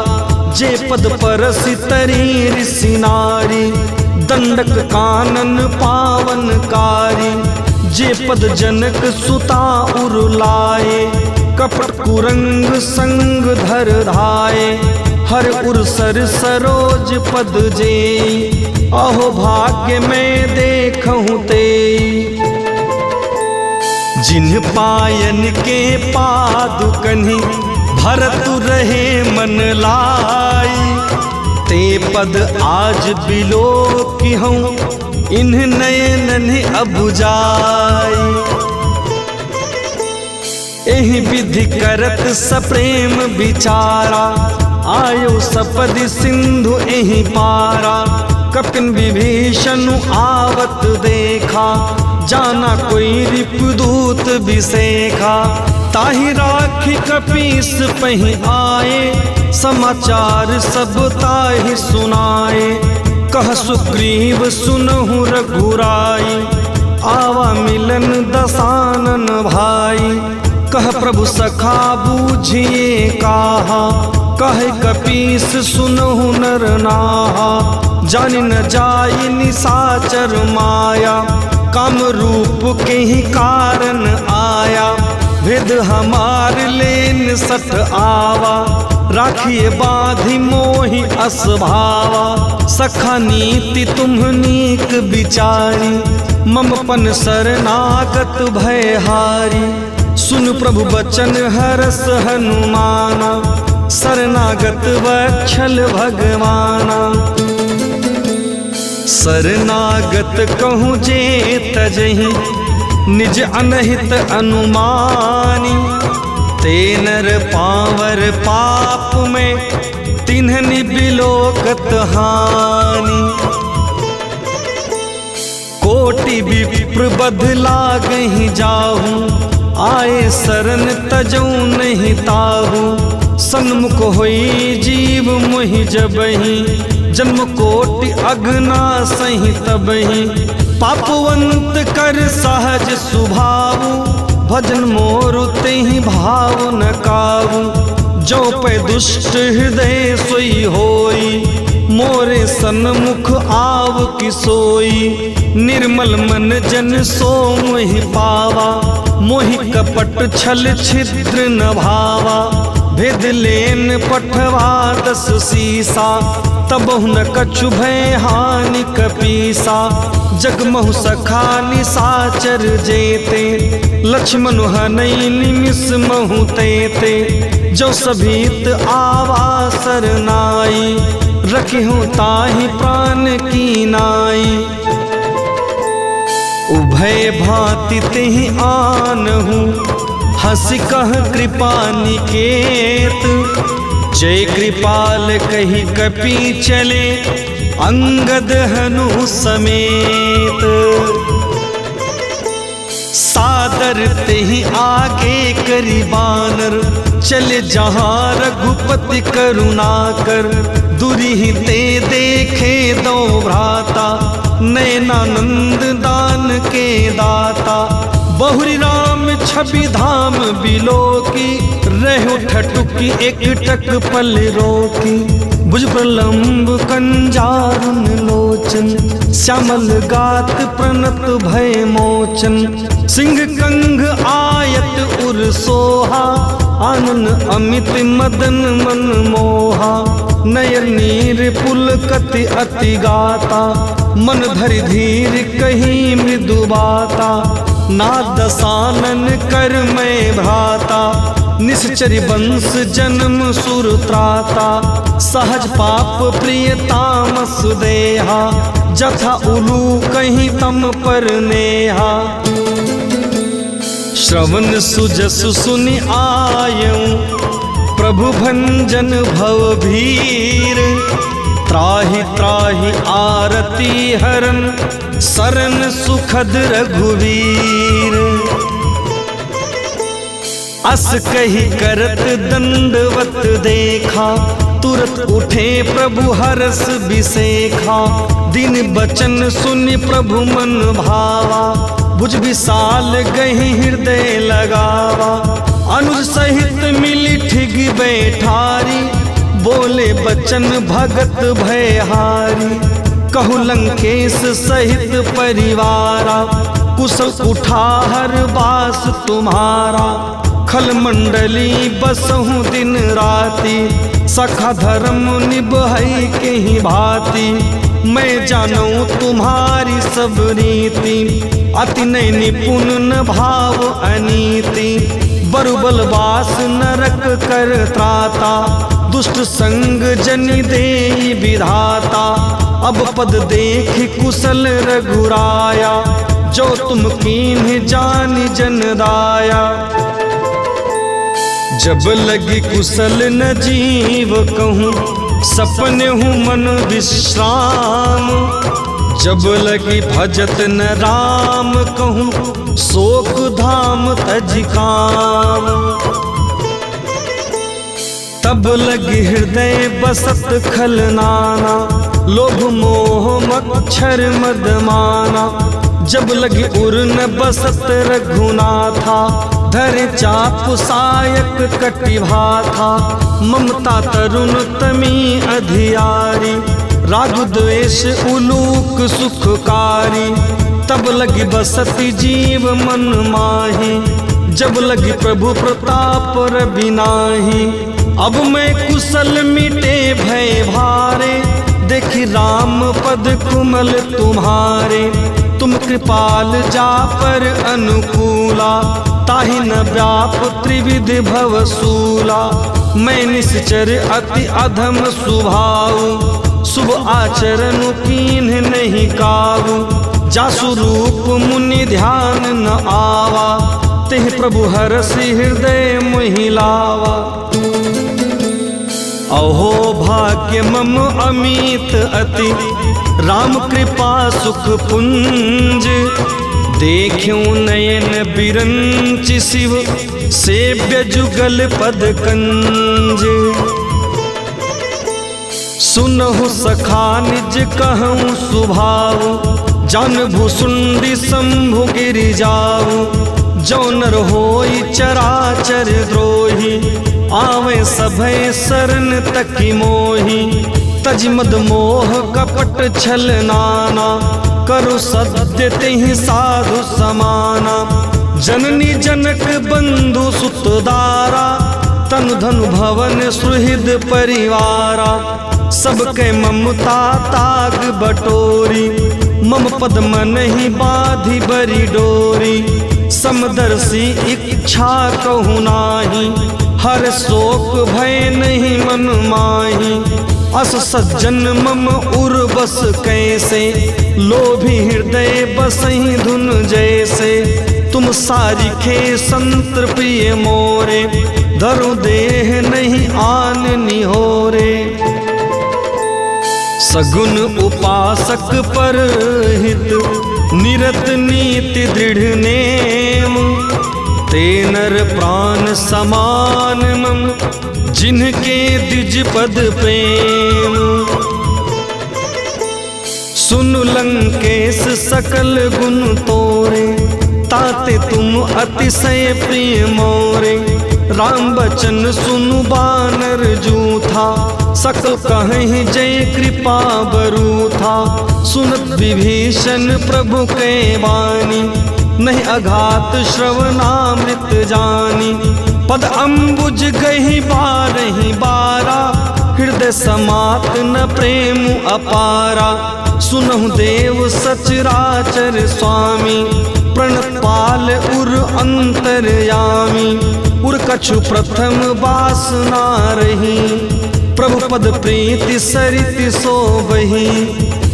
जे पद परसि तरी ऋषि नारी, दंडक कानन पावनकारी। जे पद जनक सुता उरुलाए, कपट कुरंग संग धर धाये। हर उर सर सरोज पद जेई, अहो भाग्य में देखहूँ तेई। जिन पायन के पादुकनि, भरतु रहे मन लाई। ते पद आज बिलो की हूँ, इन्ह नयन अब जाई। एहि विधि करत सप्रेम विचारा, आयो सपदि सिंधु एहि पारा। कपिन विभीषण आवत देखा, जाना कोई रिपुदूत विसेखा। ताहि राखी कपीस पहि आए, समाचार सब ताहि सुनाए। कह सुग्रीव सुनहु रघुराई, आवा मिलन दसानन भाई। कह प्रभु सखा बूझिए काहा, कह कपीस सुनहु नर नाहा। जानि न जाई निसाचर माया, काम रूप के ही कारण आया। भेद हमार लेन सठ आवा, राखिए बाधी मोहि असभावा। सखा नीति तुम्हनीक विचारी, ममपन शरणागत भयहारी। सुन प्रभु बचन हरस हनुमाना, शरणागत वत्सल भगवाना। शरणागत कहूँ जे तजहि, निज अनहित अनुमानी। ते नर पावर पाप में, तिन्हनि बिलोकत हानि। कोटि विप्र बदला गहि जाहूँ, आए शरण तजऊ नहीं ताहू। सन्मुख होई जीव मोहि जबहि, जन्म कोटि अगना सही तबहि। पापवंत कर सहज सुभावु, भजन मोरु तेहि भाव न कावु। जो पे दुष्ट हृदय सोई होई, मोरे सन्मुख आव कि सोई। निर्मल मन जन सो मोहि पावा, मोहि कपट छल छिद्र न भावा। भेद लेन पठवा 10 सीसा, तबहु न कछु भय हानि कपीसा। जगमहु सखा निसाचर जेते, लक्ष्मण हनई निमिष महु तेते। जो सभीत आवा सरनाई, रखिहु ताहि प्राण की नाई। उभय भांति तेहि आनहु, हंसी कह कृपा निकेत। जय कृपाल कही कपि चले, अंगद हनु समेत। सादर तेहि आगे करी बानर, चले जहाँ रघुपति करुणाकर। दुरिहि ते देखे दो भ्राता, नयनानंद दान के दाता। बहुरी राम छवि धाम बिलोकी, रहो ठटुकी एक टक पल रोकी। भुज प्रलंब कंजारुन लोचन, श्यामल गात प्रणत भय मोचन। सिंह कंग आयत उर सोहा, आनन अमित मदन मन मोहा। नयन नीर पुलकति अति गाता, मन धरि धीर कही मृदु बाता। नादसानन कर मैं भ्राता, निश्चरी वंश जन्म सुर त्राता। सहज पाप प्रिय तामस देहा, जथा उलू कहीं तम पर नेहा। श्रवण सुजसु सुनि आयऊं, प्रभु भंजन भव भीर। त्राहि त्राहि आरती हरन, शरण सुखद रघुवीर। अस कही करत दंडवत देखा, तुरत उठे प्रभु हरस बिसेखा। दिन बचन सुनि प्रभु मन भावा, भुज विशाल गहि हृदय लगावा। अनुज सहित मिली ठिग बैठारी, बोले बचन भगत भयहारी। कहु लंकेश सहित परिवारा, कुशल कुठार बास तुम्हारा। खल मंडली बसहु दिन राति, सखा धर्म निभई के ही भांति। मैं जानूं तुम्हारी सब रीति, अति नय निपुण न भाव अनीति। बरुबल वास नरक कर त्राता, दुष्ट संग जनि देहि विधाता। अब पद देख कुशल रघुराया, जो तुम कीन्ह जान जन दाया। जब लगी कुशल न जीव कहूँ, सपने हूँ मन विश्राम। जब लगी भजत न राम कहूँ, शोक धाम तज काम। तब लगी हृदय बसत खलनाना, लोभ मोह मच्छर मदमाना। जब लगी उर न बसत रघुनाथा, धर चाप सायक कटिभा था। ममता तरुण तमी अधियारी, राग द्वेष उलूक सुखकारी। तब लगी बसती जीव मन माही, जब लगी प्रभु प्रताप रवि नाही। अब मैं कुशल मिटे भय भारे, देखी राम पद कुमल तुम्हारे। तुम कृपाल जा पर अनुकूला, ताहि न व्याप त्रिविधि भवसूला। मैं निश्चर अति अधम स्वभाव, शुभ आचरण कीन्ह नहीं काबू। जासु रूप मुनि ध्यान न आवा, तेह प्रभु हरसि हृदय मोहि लावा। अहो भाग्य मम अमित अति, राम कृपा सुख पुंज। देखूं नयन बिरंच शिव, सेव्य जुगल पद कंज। सुनहु सखा निज कहूँ सुभाव, जान भुसुंडी शंभु गिरि जाऊ। जो नर होई चराचर द्रोही, आवे सभय शरण तकी मोही। तज मद मोह कपट छल नाना, करु सत्य तेहि साधु समाना। जननी जनक बंधु सुतदारा, तनु धनु भवन सुहृद परिवारा। सबके ममता ताग बटोरी, मम पद मन ही बाधि बरी डोरी। समदर्शी इच्छा कहु नाही, हर शोक भय नहीं मन माही। अस सज्जन मम उर बस कैसे, लोभी हृदय बसहि धुन जैसे। तुम सारिखे संत प्रिय मोरे, धरु देह नहीं आन निहोरे। सगुन उपासक पर हित, निरत नीति दृढ़ नेम। ते नर प्राण समान मम, जिनके द्विज पद प्रेम। सुन लंकेश सकल गुण तोरे, ताते तुम अतिशय प्रिय मोरे। राम बचन सुनु बानर जूथा, सकल कहीं जय कृपा बरू था। सुनत विभीषण प्रभु के वाणी, नहीं अघात श्रवणामृत जानी। पद अम्बुज गही बारही बारा, हृदय समात न प्रेम अपारा। सुनहु देव सचराचर स्वामी, प्रणपाल उर अंतरयामी। उर कछु प्रथम वासना रही, प्रभु पद प्रीति सरित सोबही।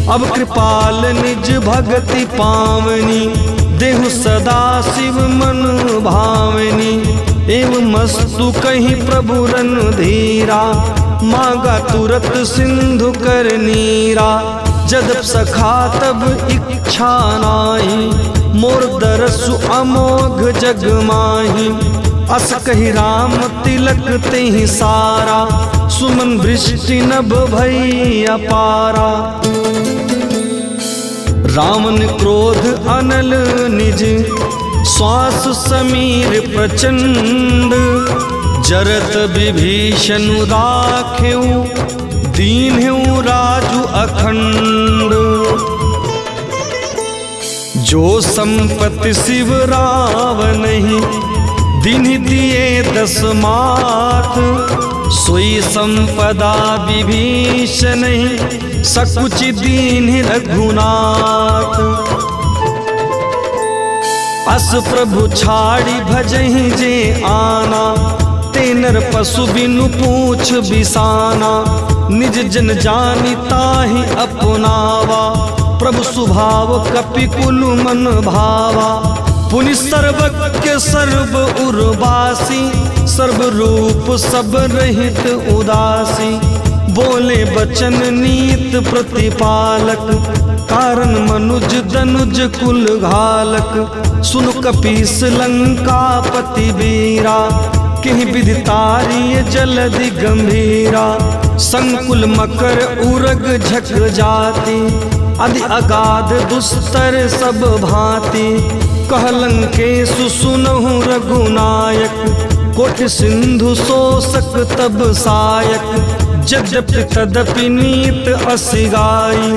अब कृपाल निज भगति पावनी, देहु सदा शिव मन भावनी। एवं मस्तु कहीं प्रभु रन धीरा, मांगा तुरत सिंधु कर नीरा। जदप सखा तब इच्छा नाही, मोर दरसु अमोघ जग माही। अस कही राम तिलक तेहि सारा, सुमन वृष्टि नभ भई अपारा। रावण क्रोध अनल निज, श्वास समीर प्रचंड। जरत विभीषण राखेऊ, दीन्हु राजु अखंड। जो संपत्ति शिव रावणहि, दीन्हि दिए 10 माथ। सोई संपदा विभीषणहि, सकुचि दीन्हि रघुनाथ। अस प्रभु छाड़ी भजहि जे आना, ते नर पशु बिनु पूछ बिसाना। निज जन जानि ताहि अपनावा, प्रभु स्वभाव कपि कुल मन भावा। पुनि सर्वज्ञ सर्व उर्वासी, सर्व रूप सब रहित उदासी। बोले बचन नीत प्रतिपालक, कारण मनुज दनुज कुल घालक। सुन कपीस लंकापति वीरा, कहीं विदितारिय जलधि गंभीरा। संकुल मकर उरग झक जाति, अधि अगाध दुस्तर सब भांति। कहलंकेशु सुनहु रघुनायक, कोटि सिंधु शोषक तब सायक। यद्यपि तदपि नीत असि गाई,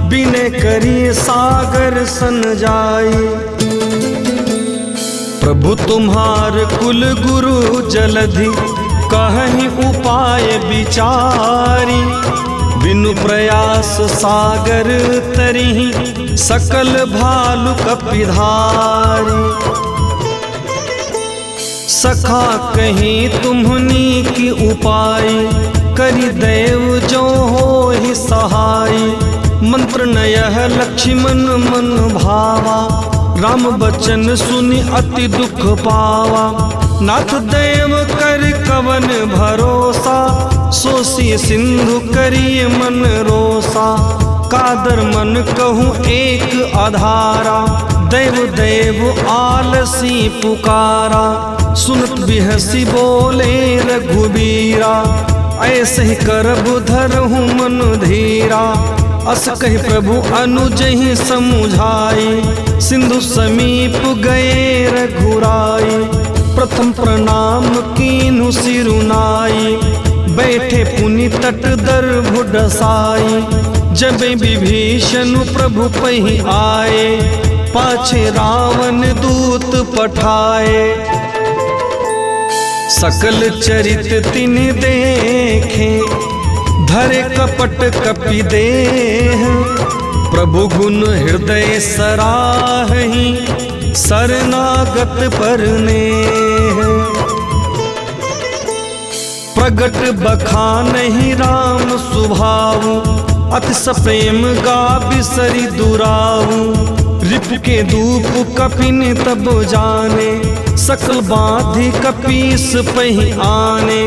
बिने करिए सागर सन जाई। प्रभु तुम्हार कुल गुरु जलधि कहीं उपाय विचारी, बिनु प्रयास सागर तरिहि सकल भालु कपिधारी। सखा कहीं तुम्हनी की उपाय, करि देव जो हो ही सहाय। मंत्र नयह लक्ष्मण मन भावा, राम बचन सुनि अति दुख पावा। नाथ देव कर कवन भरोसा, सोसी सिंधु करिय मन रोसा। कादर मन कहूँ एक आधारा, देव देव आलसी पुकारा। सुनत बिहसी बोले रघुबीरा, ऐसे ही करब धरहूँ मन धीरा। अस कहि प्रभु अनुजहि समुझाई, सिंधु समीप गए रघुराई। प्रथम प्रणाम कीन्हु सिरुनाई, बैठे पुनि तट दर्भ डसाई। जब विभीषण प्रभु पहि आए, पाछे रावण दूत पठाए। सकल चरित तिन देखे, धरे कपट कपि देह। प्रभु गुण हृदय सराहि, शरणागत पर नेह। प्रगट बखानहि राम सुभाऊ, अति सप्रेम गा बिसरि दुराऊ। रिपु के धूप कपिन तब जाने, सकल बाधि कपीस पहि आने।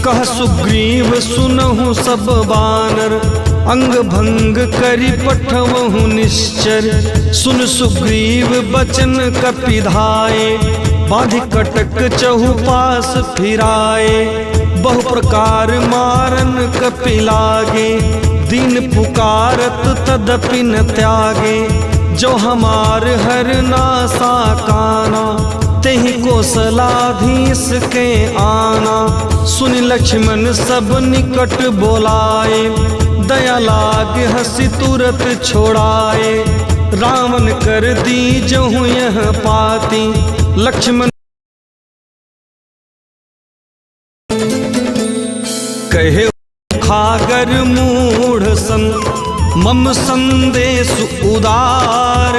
कह सुग्रीव सुनहु सब बानर, अंग भंग करि पठवहु निश्चर। सुन सुग्रीव बचन कपिधाए, बाधि कटक चहुपास फिराए। बहु प्रकार मारन कपि लागे, दीन पुकारत तदपि न त्यागे। जो हमार हर नासा काना, तेहि कोसलाधीश के आना। सुन लक्ष्मण सब निकट बोलाए, दया लाग हंसी तुरत छोड़ाए। रावण कर दी जहु यह पाती, लक्ष्मण कहे खागर मूढ़ सन। मम संदेश उदार,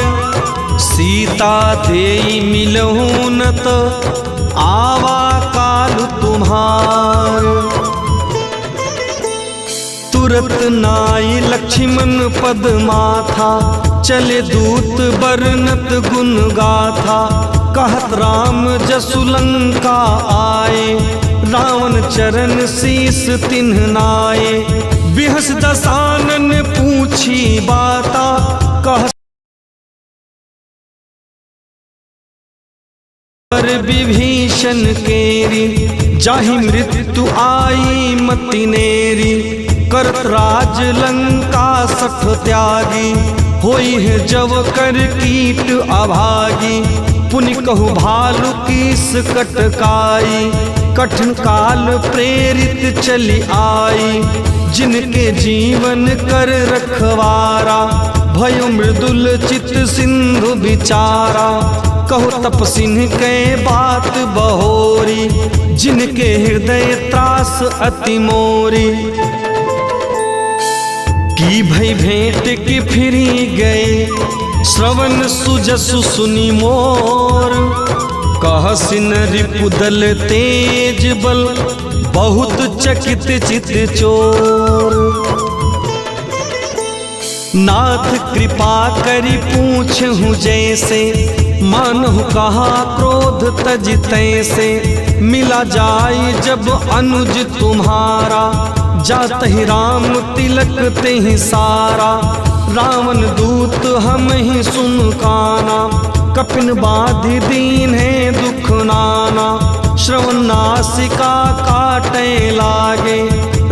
सीता देई मिलहु न त आवा काल तुम्हार। तुरत नाई लक्ष्मण पद माथा, चले दूत बरनत गुण गाथा। कहत राम जसु लंका आए, रावण चरण शीस तिन्ह नाये। बिहस दसानन पूछी बाता, कह विभीषण केरी। जाहि मृत्यु आई मति नेरी, करत राज लंका सठ त्यागी। होई है जव कर कीट अभागी, पुनि कहु भालु कीस कटकाई। कठिन काल प्रेरित चली आई, जिनके जीवन कर रखवारा। भयो मृदुल चित सिंधु बिचारा, कहु तपसिन के बात बहोरी। जिनके हृदय त्रास अति मोरी, की भई भेंट की फिरी गए। श्रवण सुजसु सुनि मोर, कहसिन रिपुदल तेज बल। बहुत चकित चित चोर, नाथ कृपा करि पूछहु जैसे। मानहु कहा क्रोध तज तैसे, मिला जाय जब अनुज तुम्हारा। जात ही राम तिलक तेहि सारा, रावण दूत हम ही सुन काना। कपिन बाधि दीन है दुख नाना, श्रवण नासिका काटे लागे।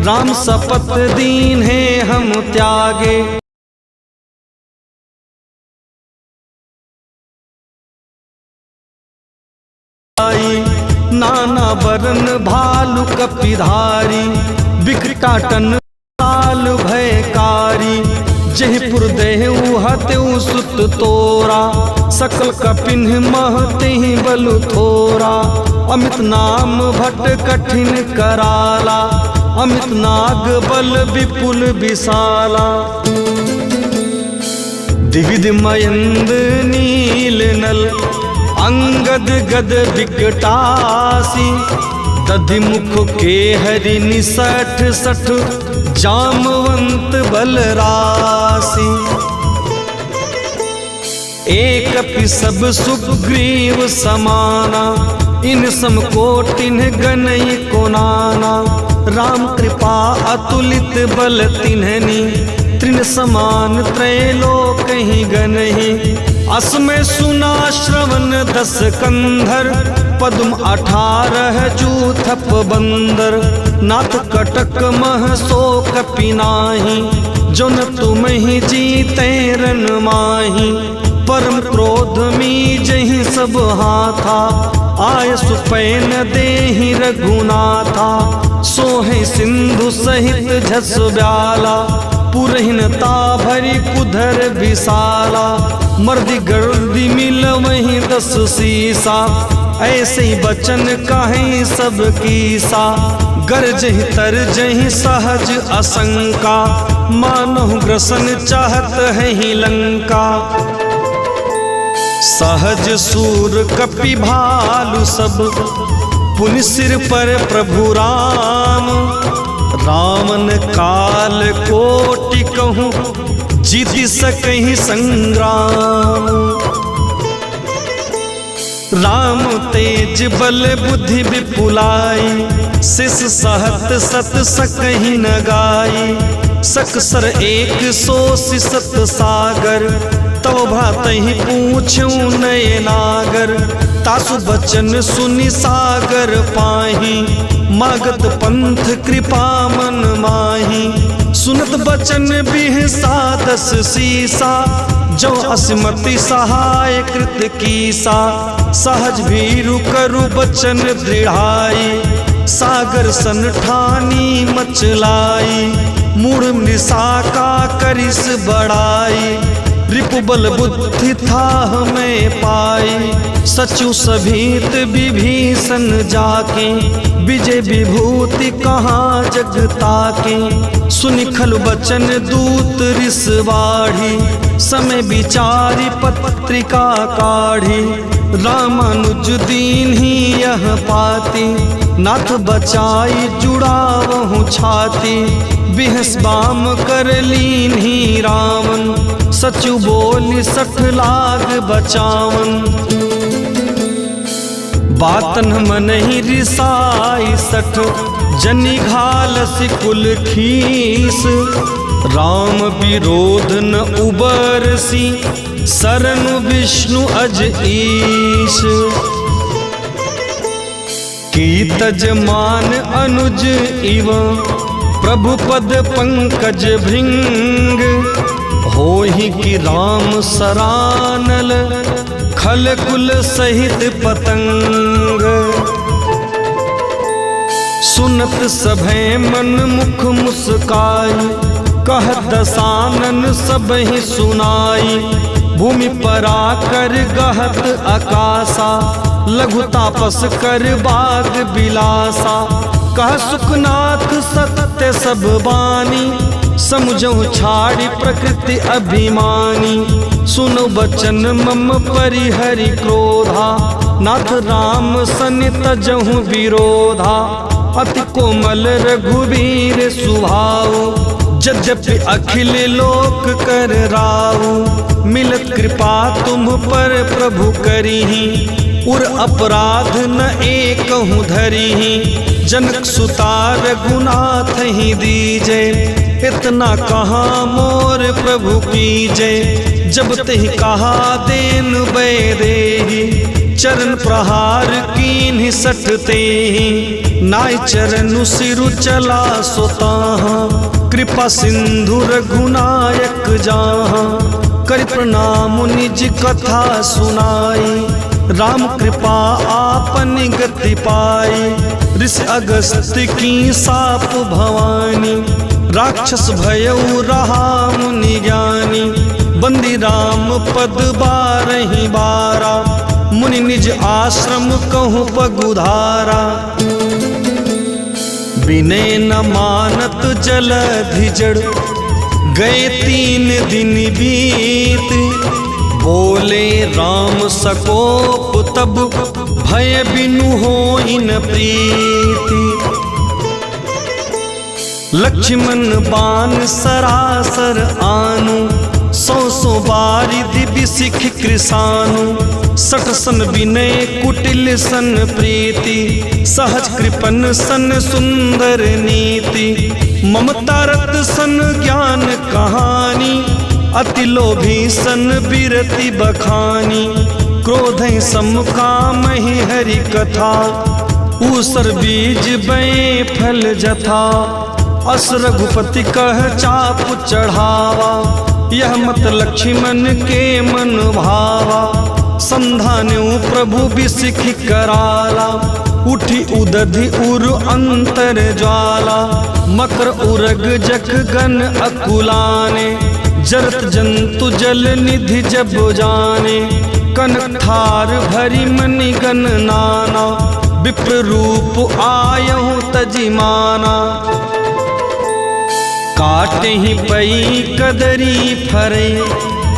राम सपत दीन है हम त्यागे। नाना बरन भालु कपिधारी, बिकटाटन साल भयकारी। जयपुर देहु हतेउ सुत तोरा, सकल कपिन महते बलु थोरा। अमित नाम भट कठिन कराला, अमित नाग बल विपुल विशाला। दिविध मयंद नील नल, अंगद गद विकटासी। दधि मुख के हरि निसठ सठ, जामवंत बलरासी। एक पि सब सुग्रीव समाना, इन सम कोटिन गनई को नाना। राम कृपा अतुलित बल तिन्हनी, तृण समान त्रैलोक ही गनहि। असमय सुना श्रवण 10 कंधर, पद्म 18 जूथप बंदर। नाथ कटक मह शोक पिनाहि, जो न तुम ही जीते रन माही। परम क्रोध मी जहि सब हाथा, आय सुपैन देहि रघुनाथा। सोहे सिंधु सहित झस ब्याला, पुरहिनता भरी कुधर विशाला। मर्दी गर्दी मिल वहीं 10 सीसा, ऐसे ही बचन कहें सब कीसा। गरजहि तरजहि सहज असंका, मानहु ग्रसन चाहत है ही लंका। सहज सूर कपि भालु सब, पुनि सिर पर प्रभु राम। रामन काल कोटि कहूँ, जीत सकहि संग्राम। राम तेज बल बुद्धि विपुलाई, शिष सहत सत सकहि न गाई। सकसर 100 सागर, तव भ्रातहि पूछूं नये नागर। तासु बचन सुनि सागर पाही, मागत पंथ कृपा मन माही। सुनत बचन बिहसा 10 सीसा, जो असमति सहाय कृत कीसा। सहज भीरु करु बचन दृढ़ाई, सागर सन ठानी मचलाई। मूढ़ मृषा का करिस बड़ाई, रिपुबल बुद्धि था हमें पाई। सचु सभीत विभीषण जाके, विजय विभूति कहाँ जग ताके। सुनि खलु बचन दूत रिस बाढ़ी, समय विचारी पत्रिका काढ़ी। रामानुज दीन ही यह पाती, नाथ बचाई जुड़ावहु छाती। बिहस बाम कर लीन ही रावण, सचु बोली 60 लाख बचावन। बातन मनहि रिसाई 60, जनि घालसि कुल खीस। राम विरोध न उबरसी, सरनु विष्णु अज ईश। की तजमान अनुज इव, प्रभु पद पंकज भृंग। होहि कि राम सरानल, खल कुल सहित पतंग। सुनत सभय मन मुख मुस्काई, कह दसानन सबहि सुनाई। भूमि परा कर गहत आकाशा, लघु तापस कर बाग बिलासा। कह सुखनाथ सत्य सब बानी, समुझहु छाड़ी प्रकृति अभिमानी। सुनो बचन मम परिहरि क्रोधा, नाथ राम सनि तजहु विरोधा। अति कोमल रघुवीर सुभाऊ, यद्यपि अखिल लोक कर राऊ। मिलत कृपा तुम पर प्रभु करिहि, उर अपराध न एकहु धरिहि। जनक सुता रघुनाथ ही दीजे, इतना कहाँ मोर प्रभु कीजे। जब तेहि कहा देन बै देहि, चरण प्रहार कीन्हि सटते ही। नाय चरनु सिरु चला सोताहा, कृपा सिंधु रघुनायक जाहाँ। कर प्रणाम निज कथा सुनाई, राम कृपा आपन गति पाई। ऋषि अगस्त्य की साप भवानी, राक्षस भयउ रहा मुनि ज्ञानी, बंदी राम पद 12 बारा, मुनि निज आश्रम कहूँ पगुधारा। विनय न मानत जलधि जड़, गए 3 दिन बीत, बोले राम सकोप तब, भय बिनु होई न प्रीति। लक्ष्मण बाण सरासर आनु, 100 बारिधि बिसिख कृसानु। 60 सन विनय कुटिल सन प्रीति, सहज कृपन सन सुंदर नीति। ममता रत सन ज्ञान कहानी, अति लोभी सन बिरति बखानी। क्रोध सम कामहि हरि कथा, ऊसर बीज बय फल जथा। अस रघुपति कह चाप चढ़ावा, यह मत लक्ष्मण के मन भावा। संधान्यु प्रभु बिसिख कराला, उठी उदधि उर अंतर ज्वाला। मकर उरग जख गन अकुलाने, जरत जंतु जल निधि जब जाने। कनक थार भरी मणि गण नाना, विप्र रूप आयहु तजिमाना। काटे ही पई कदरी फरे,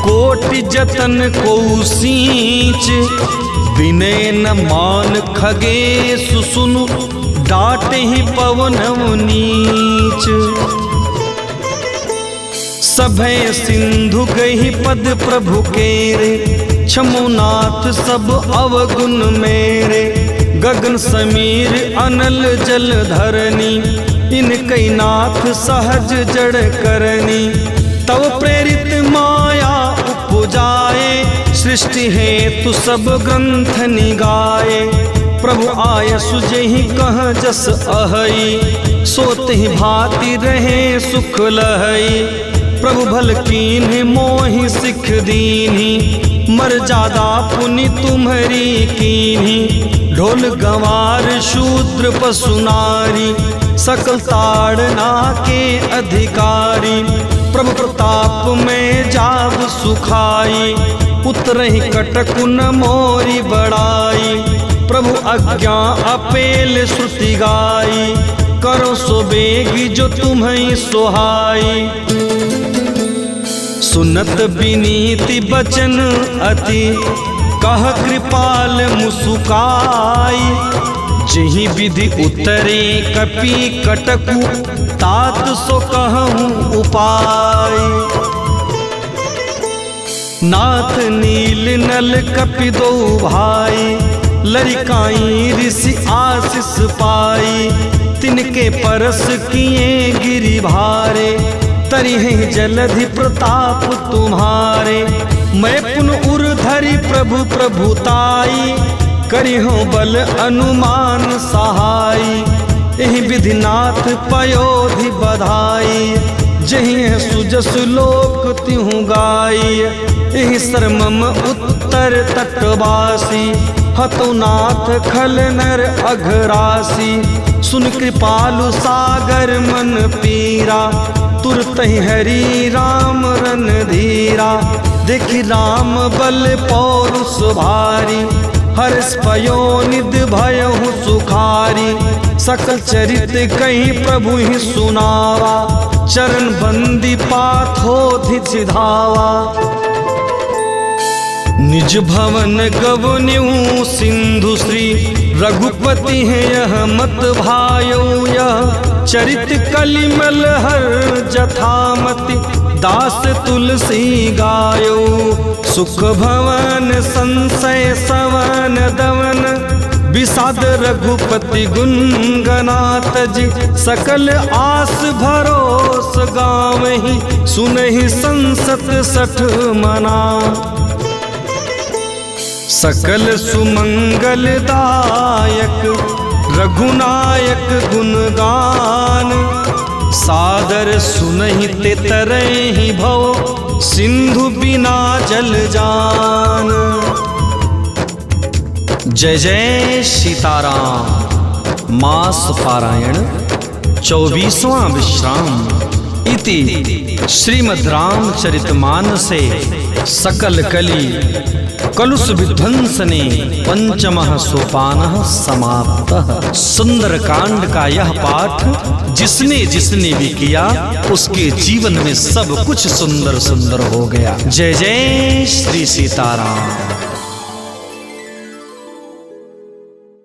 कोटि जतन को सींच। विनय न मान खगे सुसुनु, डांटे ही पवन नीच। सभय सिंधु गही पद प्रभु केरे, क्षमुनाथ सब अवगुण मेरे। गगन समीर अनल जल धरनी, इनकई नाथ सहज जड़ करनी। तव प्रेरित माया उपजाए, सृष्टि हेतु सब ग्रंथ निगाए। प्रभु आय सुजहि कह जस अहई, सोते भांति रहे सुख लहई। प्रभु भल कीन्ह मोहि सिख दीन्ही, मर्यादा पुनि तुम्हारी कीन्ही। ढोल गंवार शूद्र पशु नारी, सकल ताड़ना के अधिकारी। प्रभु प्रताप में जाव सुखाई, उतरहि कटक न मोरी बड़ाई। प्रभु आज्ञा अपेल श्रुति गाई, करो सो बेगी जो तुम्हें सोहाई। सुनत विनीति बचन अति, कह कृपाल मुसुकाई। जहि विधि उतरे कपि कटकु, तात सो कहूँ उपाय। नाथ नील नल कपि दो भाई, लरिकाई ऋषि आशीष पाई। तिनके परस किए गिरि भारे, तरिहि जलधि प्रताप तुम्हारे। मैं पुन उर धरि प्रभु प्रभुताई, करिहो बल अनुमान सहाई। एहि विधिनाथ पयोधि बधाई, जहि सुजस लोक तिहु गाई। एहि सरमम उत्तर तटवासी, हतौ नाथ खल नर अघरासी। सुन कृपालु सागर मन पीरा, तुरत हरि राम रन धीरा। देखि राम बल पौरुष भारी, हर्ष पयोनिध भयहु सुखारी। सकल चरित कहीं प्रभु ही सुनावा, चरण बंदी पाथोधि सिधावा। निज भवन गवन्यु सिंधु श्री, रघुपति है यह मत भायो। यह चरित कलिमल हर जथामति, दास तुलसी गायो। सुख भवन संशय सवन दवन, विषाद रघुपति गुण गनात जी। सकल आस भरोस गावहि, सुनहि संसत 60 मना। सकल सुमंगलदायक रघुनायक गुणगान, सादर सुनहि ते तरहि भव, सिंधु बिना जल जान। जय जय सीताराम। मास पारायण 24वां विश्राम। इति श्रीमद् रामचरितमानसे सकल कली कलुष विध्वंसने पंचमः सोपानः समाप्तः। सुंदर कांड का यह पाठ जिसने जिसने भी किया उसके जीवन में सब कुछ सुंदर सुंदर हो गया। जय जय श्री सीताराम।